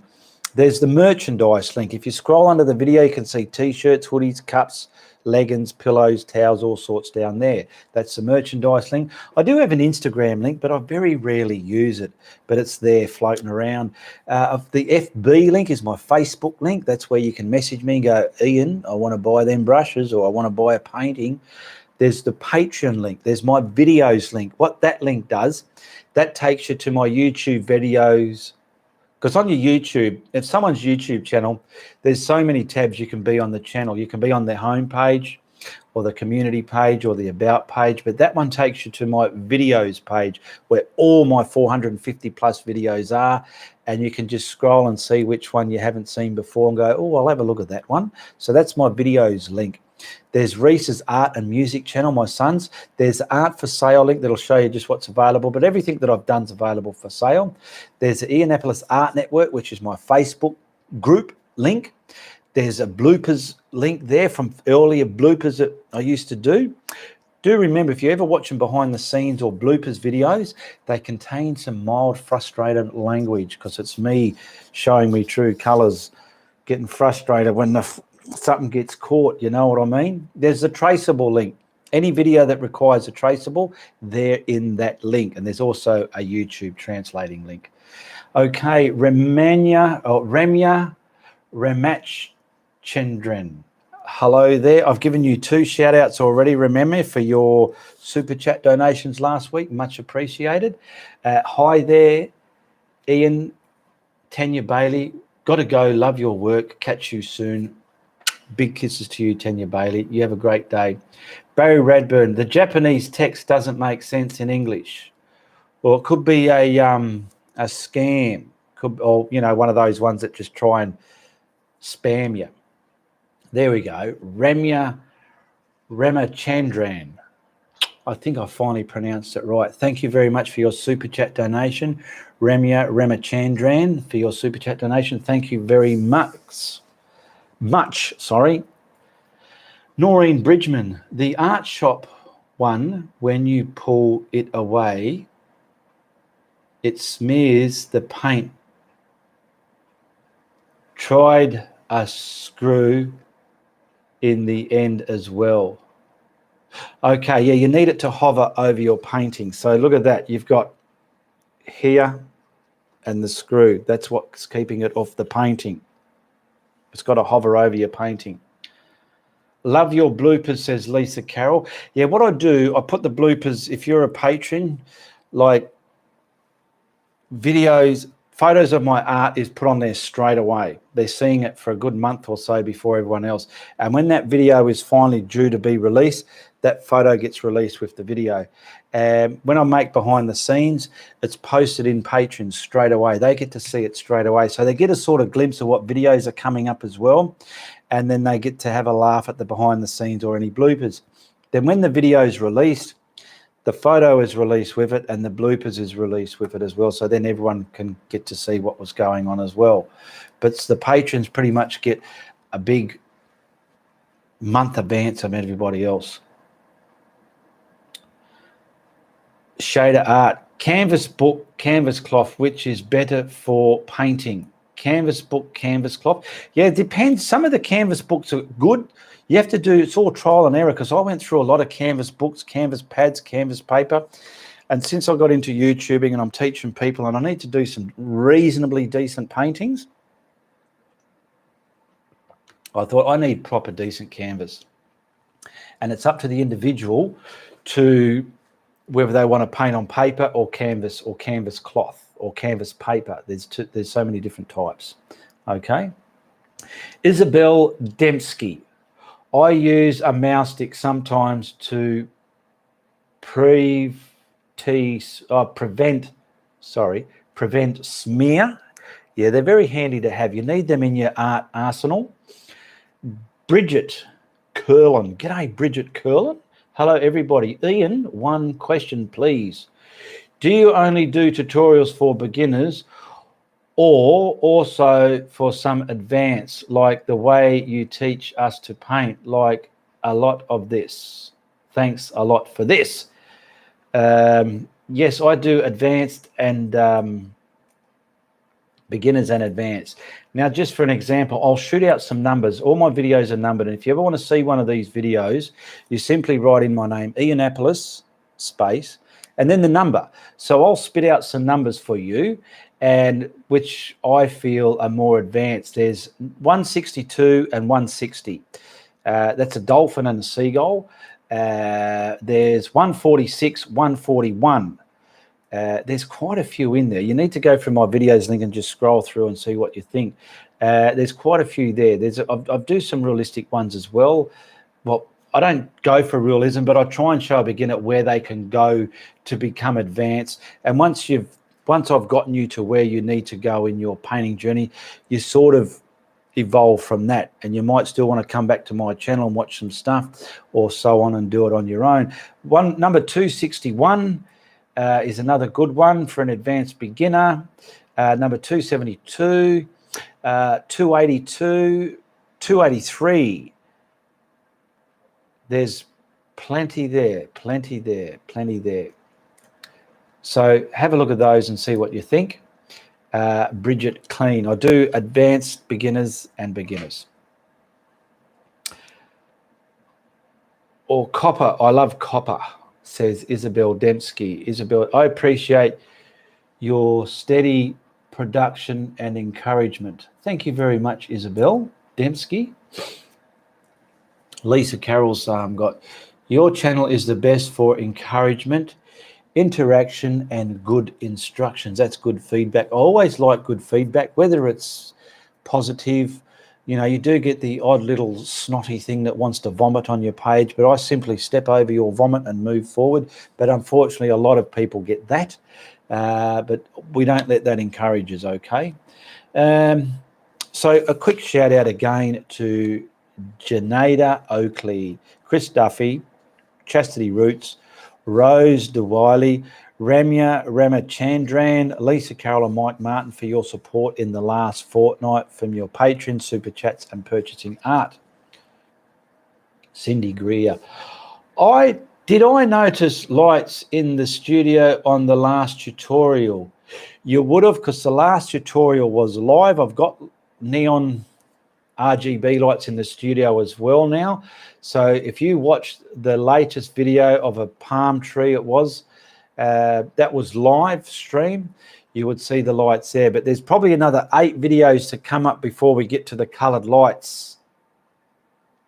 There's the merchandise link. If you scroll under the video, you can see t-shirts, hoodies, cups, leggings, pillows, towels, all sorts down there. That's the merchandise link. I do have an Instagram link, but I very rarely use it, but it's there floating around. The FB link is my Facebook link. That's where you can message me and go, Ian, I want to buy them brushes or I want to buy a painting. There's the Patreon link. There's my videos link. What that link does, that takes you to my YouTube videos. Because on your YouTube, if someone's YouTube channel, there's so many tabs you can be on the channel. You can be on their home page or the community page or the about page, but that one takes you to my videos page where all my 450 plus videos are, and you can just scroll and see which one you haven't seen before and go, oh, I'll have a look at that one. So that's my videos link. There's Reese's art and music channel, my son's. There's the art for sale link that'll show you just what's available, but everything that I've done is available for sale. There's the Ianapolis Art Network, which is my Facebook group link. There's a bloopers link there from earlier bloopers that I used to do. Do remember, if you ever watch them behind the scenes or bloopers videos, they contain some mild, frustrated language because it's me showing me true colours, getting frustrated when something gets caught, you know what I mean? There's the traceable link. Any video that requires a traceable, they're in that link. And there's also a YouTube translating link. Okay, Ramya Ramachandran. Hello there. I've given you 2 shout outs already, remember, for your super chat donations last week. Much appreciated. Hi there, Ian, Tanya Bailey. Got to go. Love your work. Catch you soon. Big kisses to you, Tanya Bailey. You have a great day. Barry Radburn. The Japanese text doesn't make sense in English. Well, it could be a scam. Could, or you know, one of those ones that just try and spam you. There we go. Ramachandran. I think I finally pronounced it right. Thank you very much for your super chat donation. Ramachandran, for your super chat donation. Thank you very much. Noreen Bridgman, the art shop one, when you pull it away, it smears the paint. Tried a screw in the end as well. Okay, yeah, you need it to hover over your painting. So look at that. You've got here and the screw. That's what's keeping it off the painting. It's got to hover over your painting. Love your bloopers, says Lisa Carroll. Yeah, what I do, I put the bloopers, if you're a patron, like videos, photos of my art is put on there straight away. They're seeing it for a good month or so before everyone else. And when that video is finally due to be released, that photo gets released with the video. And when I make behind the scenes, it's posted in patrons straight away. They get to see it straight away. So they get a sort of glimpse of what videos are coming up as well. And then they get to have a laugh at the behind the scenes or any bloopers. Then when the video is released, the photo is released with it and the bloopers is released with it as well. So then everyone can get to see what was going on as well. But the patrons pretty much get a big month advance of everybody else. Shader art, canvas book, canvas cloth, which is better for painting? Canvas book, canvas cloth. Yeah, it depends. Some of the canvas books are good. You have to do, it's all trial and error, because I went through a lot of canvas books, canvas pads, canvas paper. And since I got into YouTubing and I'm teaching people and I need to do some reasonably decent paintings, I thought I need proper decent canvas. And it's up to the individual to whether they want to paint on paper or canvas cloth or canvas paper. There's so many different types. Okay. Isabel Dembski. I use a mouse stick sometimes to prevent smear. Yeah, they're very handy to have. You need them in your art arsenal. Bridget Curlin. G'day, Bridget Curlin. Hello, everybody. Ian, one question, please. Do you only do tutorials for beginners or also for some advanced, like the way you teach us to paint, like a lot of this? Thanks a lot for this. Yes, I do advanced and beginners and advanced. Now, just for an example, I'll shoot out some numbers. All my videos are numbered. And if you ever want to see one of these videos, you simply write in my name, Ianapolis, space, and then the number. So I'll spit out some numbers for you, and which I feel are more advanced. There's 162 and 160. That's a dolphin and a seagull. There's 146, 141. There's quite a few in there. You need to go through my videos and just scroll through and see what you think. There's quite a few there. I do some realistic ones as well. Well, I don't go for realism, but I try and show a beginner where they can go to become advanced. And once I've gotten you to where you need to go in your painting journey, you sort of evolve from that. And you might still want to come back to my channel and watch some stuff or so on and do it on your own. Number 261 is another good one for an advanced beginner. Number 272, 282, 283. There's plenty there. So have a look at those and see what you think. Bridget Clean. I do advanced, beginners and beginners. or copper. I love copper, says Isabel Dembski. Isabel, I appreciate your steady production and encouragement. Thank you very much, Isabel Dembski. Lisa Carroll's got, your channel is the best for encouragement, interaction, and good instructions. That's good feedback. I always like good feedback, whether it's positive. You know, you do get the odd little snotty thing that wants to vomit on your page, but I simply step over your vomit and move forward. But unfortunately, a lot of people get that. But we don't let that encourage us, okay? So a quick shout out again to Janada Oakley, Chris Duffy, Chastity Roots, Rose DeWiley, Ramya Ramachandran, Lisa Carroll and Mike Martin for your support in the last fortnight from your patrons, super chats and purchasing art. Cindy Greer. Did I notice lights in the studio on the last tutorial? You would have, because the last tutorial was live. I've got neon RGB lights in the studio as well now. So if you watch the latest video of a palm tree, that was live stream, you would see the lights there. But there's probably another 8 videos to come up before we get to the colored lights,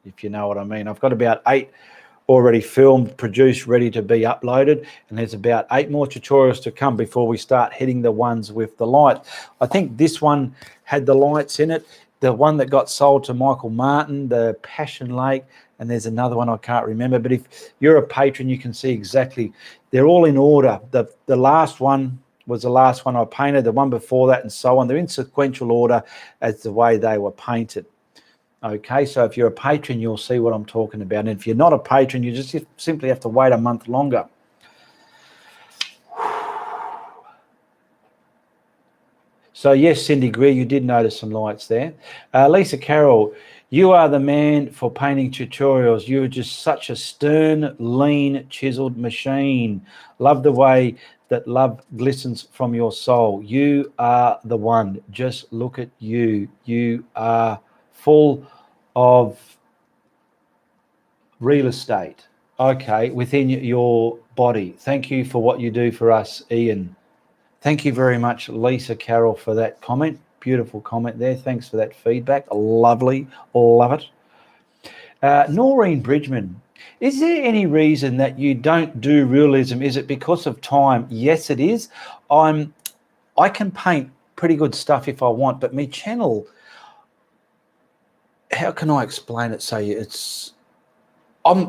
if you know what I mean. I've got about 8 already filmed, produced, ready to be uploaded, and there's about 8 more tutorials to come before we start hitting the ones with the light. I think this one had the lights in it. The one that got sold to Michael Martin, the Passion Lake, and there's another one I can't remember. But if you're a patron, you can see exactly. They're all in order. The last one was the last one I painted, the one before that, and so on. They're in sequential order as the way they were painted. Okay, so if you're a patron, you'll see what I'm talking about. And if you're not a patron, you just simply have to wait a month longer. So yes, Cindy Greer, you did notice some lights there. Lisa Carroll, you are the man for painting tutorials. You're just such a stern, lean, chiseled machine. Love the way that love glistens from your soul. You are the one. Just look at you. You are full of real estate, okay, within your body. Thank you for what you do for us, Ian. Thank you very much, Lisa Carroll, for that comment. Beautiful comment there. Thanks for that feedback. Lovely. Love it. Noreen Bridgman, is there any reason that you don't do realism? Is it because of time? Yes, it is. I can paint pretty good stuff if I want, but my channel, how can I explain it?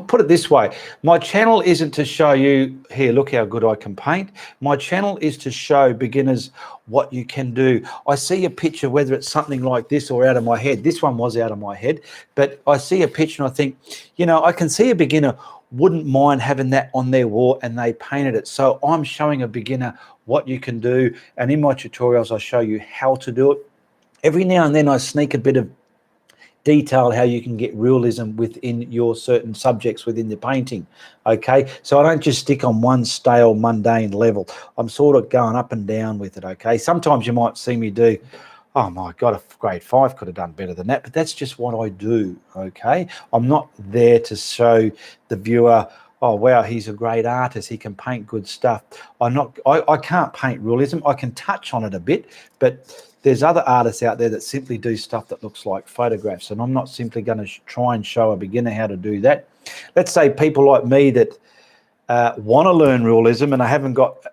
Put it this way, my channel isn't to show you, here, look how good I can paint. My channel is to show beginners what you can do. I see a picture, whether it's something like this or out of my head. This one was out of my head, but I see a picture and I think, you know, I can see a beginner wouldn't mind having that on their wall and they painted it. So I'm showing a beginner what you can do. And in my tutorials, I show you how to do it. Every now and then I sneak a bit of detail how you can get realism within your certain subjects within the painting. Okay, so I don't just stick on one stale mundane level. I'm sort of going up and down with it. Okay, sometimes you might see me do, oh my god, a grade 5 could have done better than that, but that's just what I do. Okay, I'm not there to show the viewer, oh wow, he's a great artist, he can paint good stuff. I can't paint realism. I can touch on it a bit, but there's other artists out there that simply do stuff that looks like photographs, and I'm not simply going to try and show a beginner how to do that. Let's say people like me that want to learn realism and I haven't got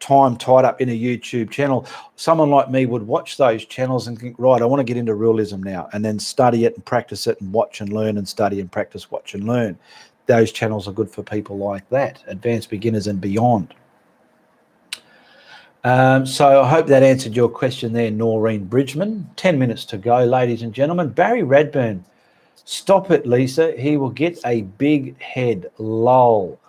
time tied up in a YouTube channel. Someone like me would watch those channels and think, right, I want to get into realism now, and then study it and practice it and watch and learn and study and practice, watch and learn. Those channels are good for people like that, advanced beginners and beyond. So I hope that answered your question there, Noreen Bridgman. 10 minutes to go, ladies and gentlemen. Barry Radburn, stop it, Lisa. He will get a big head. Lol.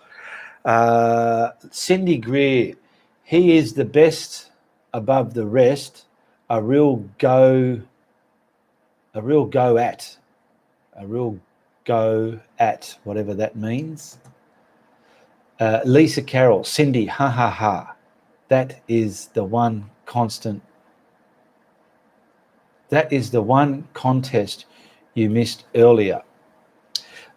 Cindy Greer, he is the best above the rest. A real go at, whatever that means. Lisa Carroll, Cindy, ha ha ha. That is the one constant. That is the one contest you missed earlier.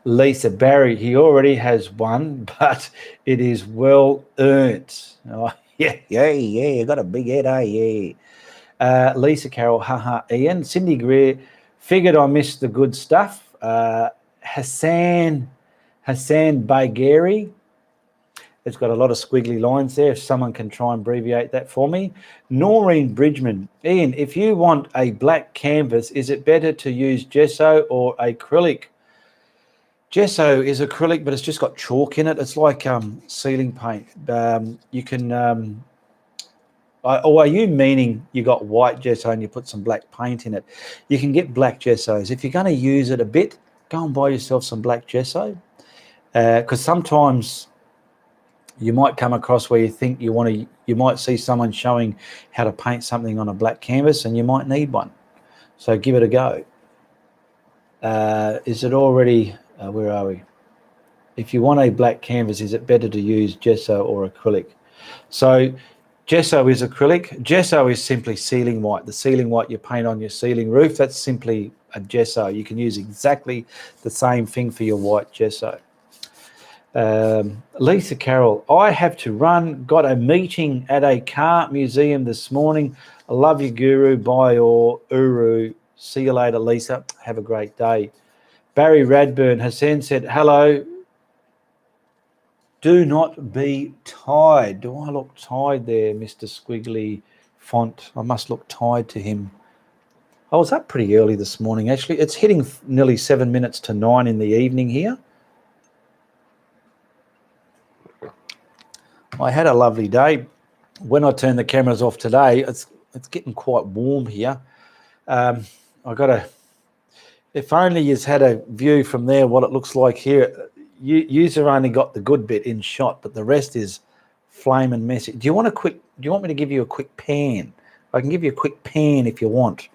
Lisa Barry, he already has one, but it is well earned. Oh, yeah, you got a big head, yeah. Lisa Carroll, haha, Ian. Cindy Greer, figured I missed the good stuff. Hassan Bagheri, it's got a lot of squiggly lines there. If someone can try and abbreviate that for me. Noreen Bridgman, Ian, if you want a black canvas, is it better to use gesso or acrylic? Gesso is acrylic, but it's just got chalk in it. It's like ceiling paint. You can, or are you meaning you got white gesso and you put some black paint in it? You can get black gessos. If you're going to use it a bit, go and buy yourself some black gesso, because sometimes you might come across where you think you might see someone showing how to paint something on a black canvas and you might need one. So give it a go. Is it already, where are we? If you want a black canvas, is it better to use gesso or acrylic? So gesso is acrylic. Gesso is simply ceiling white. The ceiling white you paint on your ceiling roof, that's simply a gesso. You can use exactly the same thing for your white gesso. Lisa Carroll, I have to run. Got a meeting at a car museum this morning. I love you, Guru. Bye, or Uru. See you later, Lisa. Have a great day. Barry Radburn, Hassan said, hello. Do not be tired. Do I look tired there, Mr. Squiggly Font? I must look tired to him. I was up pretty early this morning, actually. It's hitting nearly 7 minutes to 9 in the evening here. I had a lovely day. When I turned the cameras off today, it's getting quite warm here. If only you've had a view from there what it looks like here. You've only got the good bit in shot, but the rest is flaming messy. Do you want me to give you a quick pan? I can give you a quick pan if you want.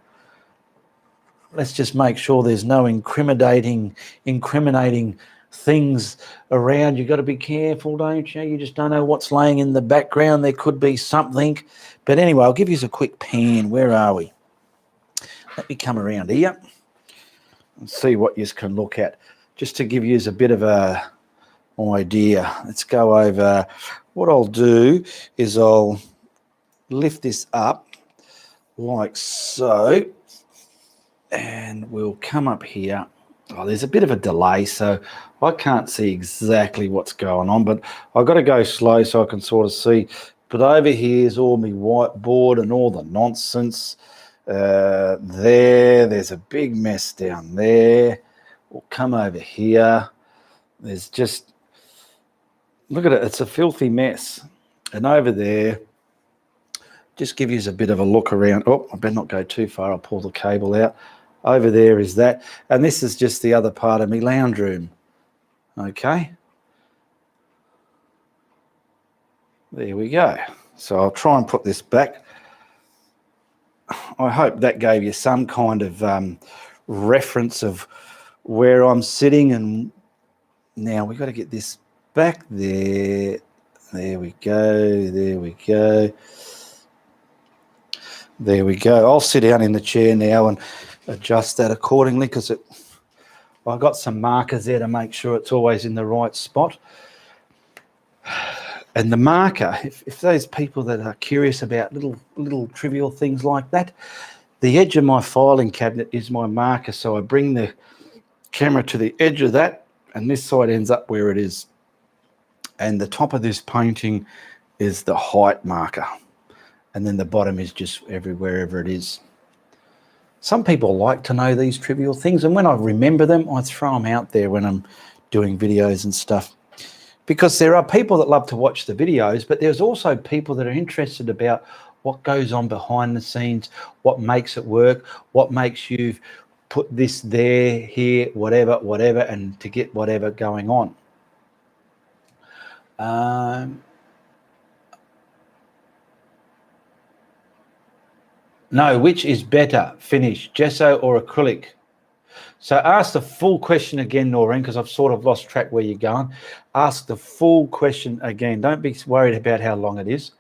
Let's just make sure there's no incriminating things around. You've got to be careful, don't you? You just don't know what's laying in the background. There could be something. But anyway, I'll give you a quick pan. Where are we? Let me come around here and see what you can look at, just to give you a bit of a idea. Let's go over. What I'll do is I'll lift this up like so, and we'll come up here. Oh, there's a bit of a delay, so I can't see exactly what's going on, but I've got to go slow so I can sort of see. But over here is all my whiteboard and all the nonsense. There's a big mess down there. We'll come over here. There's just, look at it, it's a filthy mess. And over there, just give you a bit of a look around. Oh, I better not go too far. I'll pull the cable out. Over there is that. And this is just the other part of my lounge room. Okay. There we go. So I'll try and put this back. I hope that gave you some kind of reference of where I'm sitting. And now we've got to get this back there. There we go. There we go. There we go. I'll sit down in the chair now and adjust that accordingly, because I've got some markers there to make sure it's always in the right spot. And the marker, if those people that are curious about little trivial things like that, the edge of my filing cabinet is my marker. So I bring the camera to the edge of that, and this side ends up where it is. And the top of this painting is the height marker. And then the bottom is just wherever it is. Some people like to know these trivial things, and when I remember them, I throw them out there when I'm doing videos and stuff. Because there are people that love to watch the videos, but there's also people that are interested about what goes on behind the scenes, what makes it work, what makes you put this there, here, whatever, and to get whatever going on. No, which is better, finish, gesso or acrylic? So ask the full question again, Noreen, because I've sort of lost track where you're going. Ask the full question again. Don't be worried about how long it is.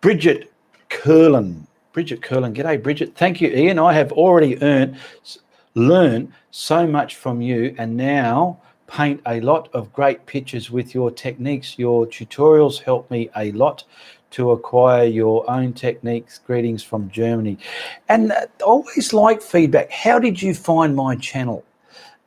Bridget Curlin. G'day, Bridget. Thank you, Ian. I have already earned learn so much from you, and now paint a lot of great pictures with your techniques. Your tutorials help me a lot to acquire your own techniques. Greetings from Germany. And always like feedback. How did you find my channel?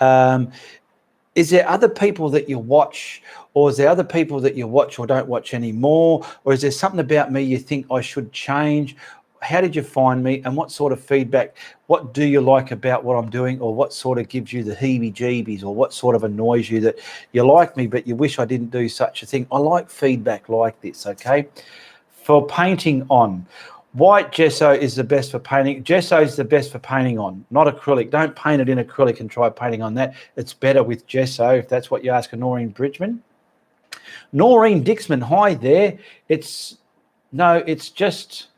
Is there other people that you watch, or is there other people that you watch or don't watch anymore? Or is there something about me you think I should change? How did you find me, and what sort of feedback? What do you like about what I'm doing, or what sort of gives you the heebie-jeebies, or what sort of annoys you that you like me but you wish I didn't do such a thing? I like feedback like this, okay? For painting on, white gesso is the best for painting. Gesso is the best for painting on, not acrylic. Don't paint it in acrylic and try painting on that. It's better with gesso, if that's what you ask of Noreen Bridgman. Noreen Dixman, hi there. It's just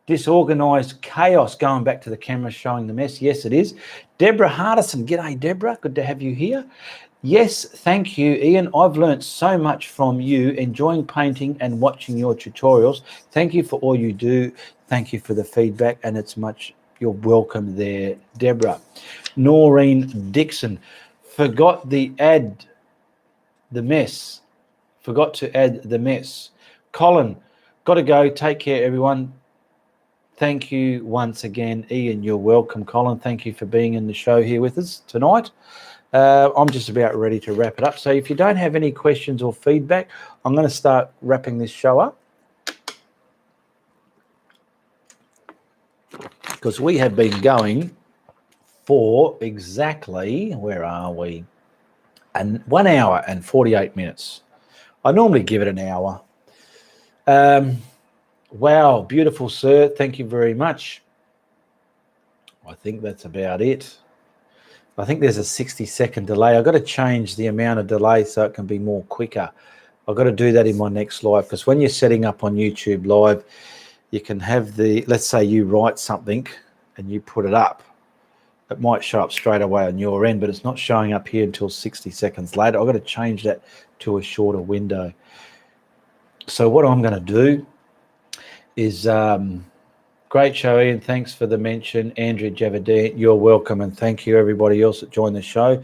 disorganized chaos. Going back to the camera showing the mess. Yes, it is. Deborah Hardison, g'day Deborah, good to have you here. Yes, thank you, Ian. I've learned so much from you, enjoying painting and watching your tutorials. Thank you for all you do. Thank you for the feedback, and it's much, you're welcome there, Deborah. Noreen Dixon, forgot to add the mess. Colin, got to go. Take care, everyone. Thank you once again, Ian. You're welcome, Colin. Thank you for being in the show here with us tonight. I'm just about ready to wrap it up. So if you don't have any questions or feedback, I'm going to start wrapping this show up, because we have been going for exactly, where are we? And 1 hour and 48 minutes. I normally give it an hour. Wow, beautiful, sir. Thank you very much. I think that's about it. I think there's a 60-second delay. I've got to change the amount of delay so it can be more quicker. I've got to do that in my next live, because when you're setting up on YouTube Live, you can have let's say you write something and you put it up. It might show up straight away on your end, but it's not showing up here until 60 seconds later. I've got to change that to a shorter window. So what I'm going to do is... great show, Ian. Thanks for the mention. Andrew Javadine, you're welcome. And thank you, everybody else that joined the show.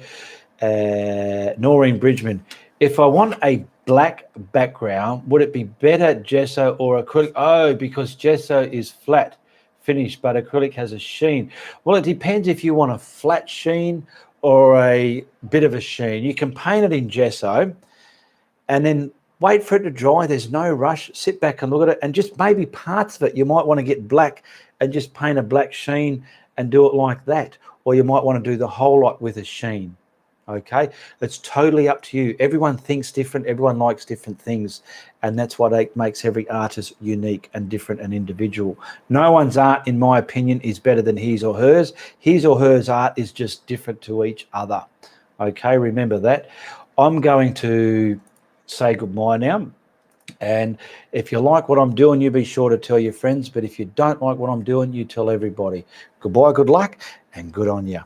Noreen Bridgman, if I want a black background, would it be better gesso or acrylic? Oh, because gesso is flat finish, but acrylic has a sheen. Well, it depends if you want a flat sheen or a bit of a sheen. You can paint it in gesso and then wait for it to dry. There's no rush. Sit back and look at it, and just maybe parts of it you might want to get black and just paint a black sheen and do it like that. Or you might want to do the whole lot with a sheen. Okay, it's totally up to you. Everyone thinks different. Everyone likes different things, and that's what makes every artist unique and different and individual. No one's art, in my opinion, is better than his or hers. His or hers art is just different to each other. Okay, remember that. I'm going to say goodbye now, and if you like what I'm doing, you be sure to tell your friends. But if you don't like what I'm doing, you tell everybody. Goodbye, good luck, and good on you.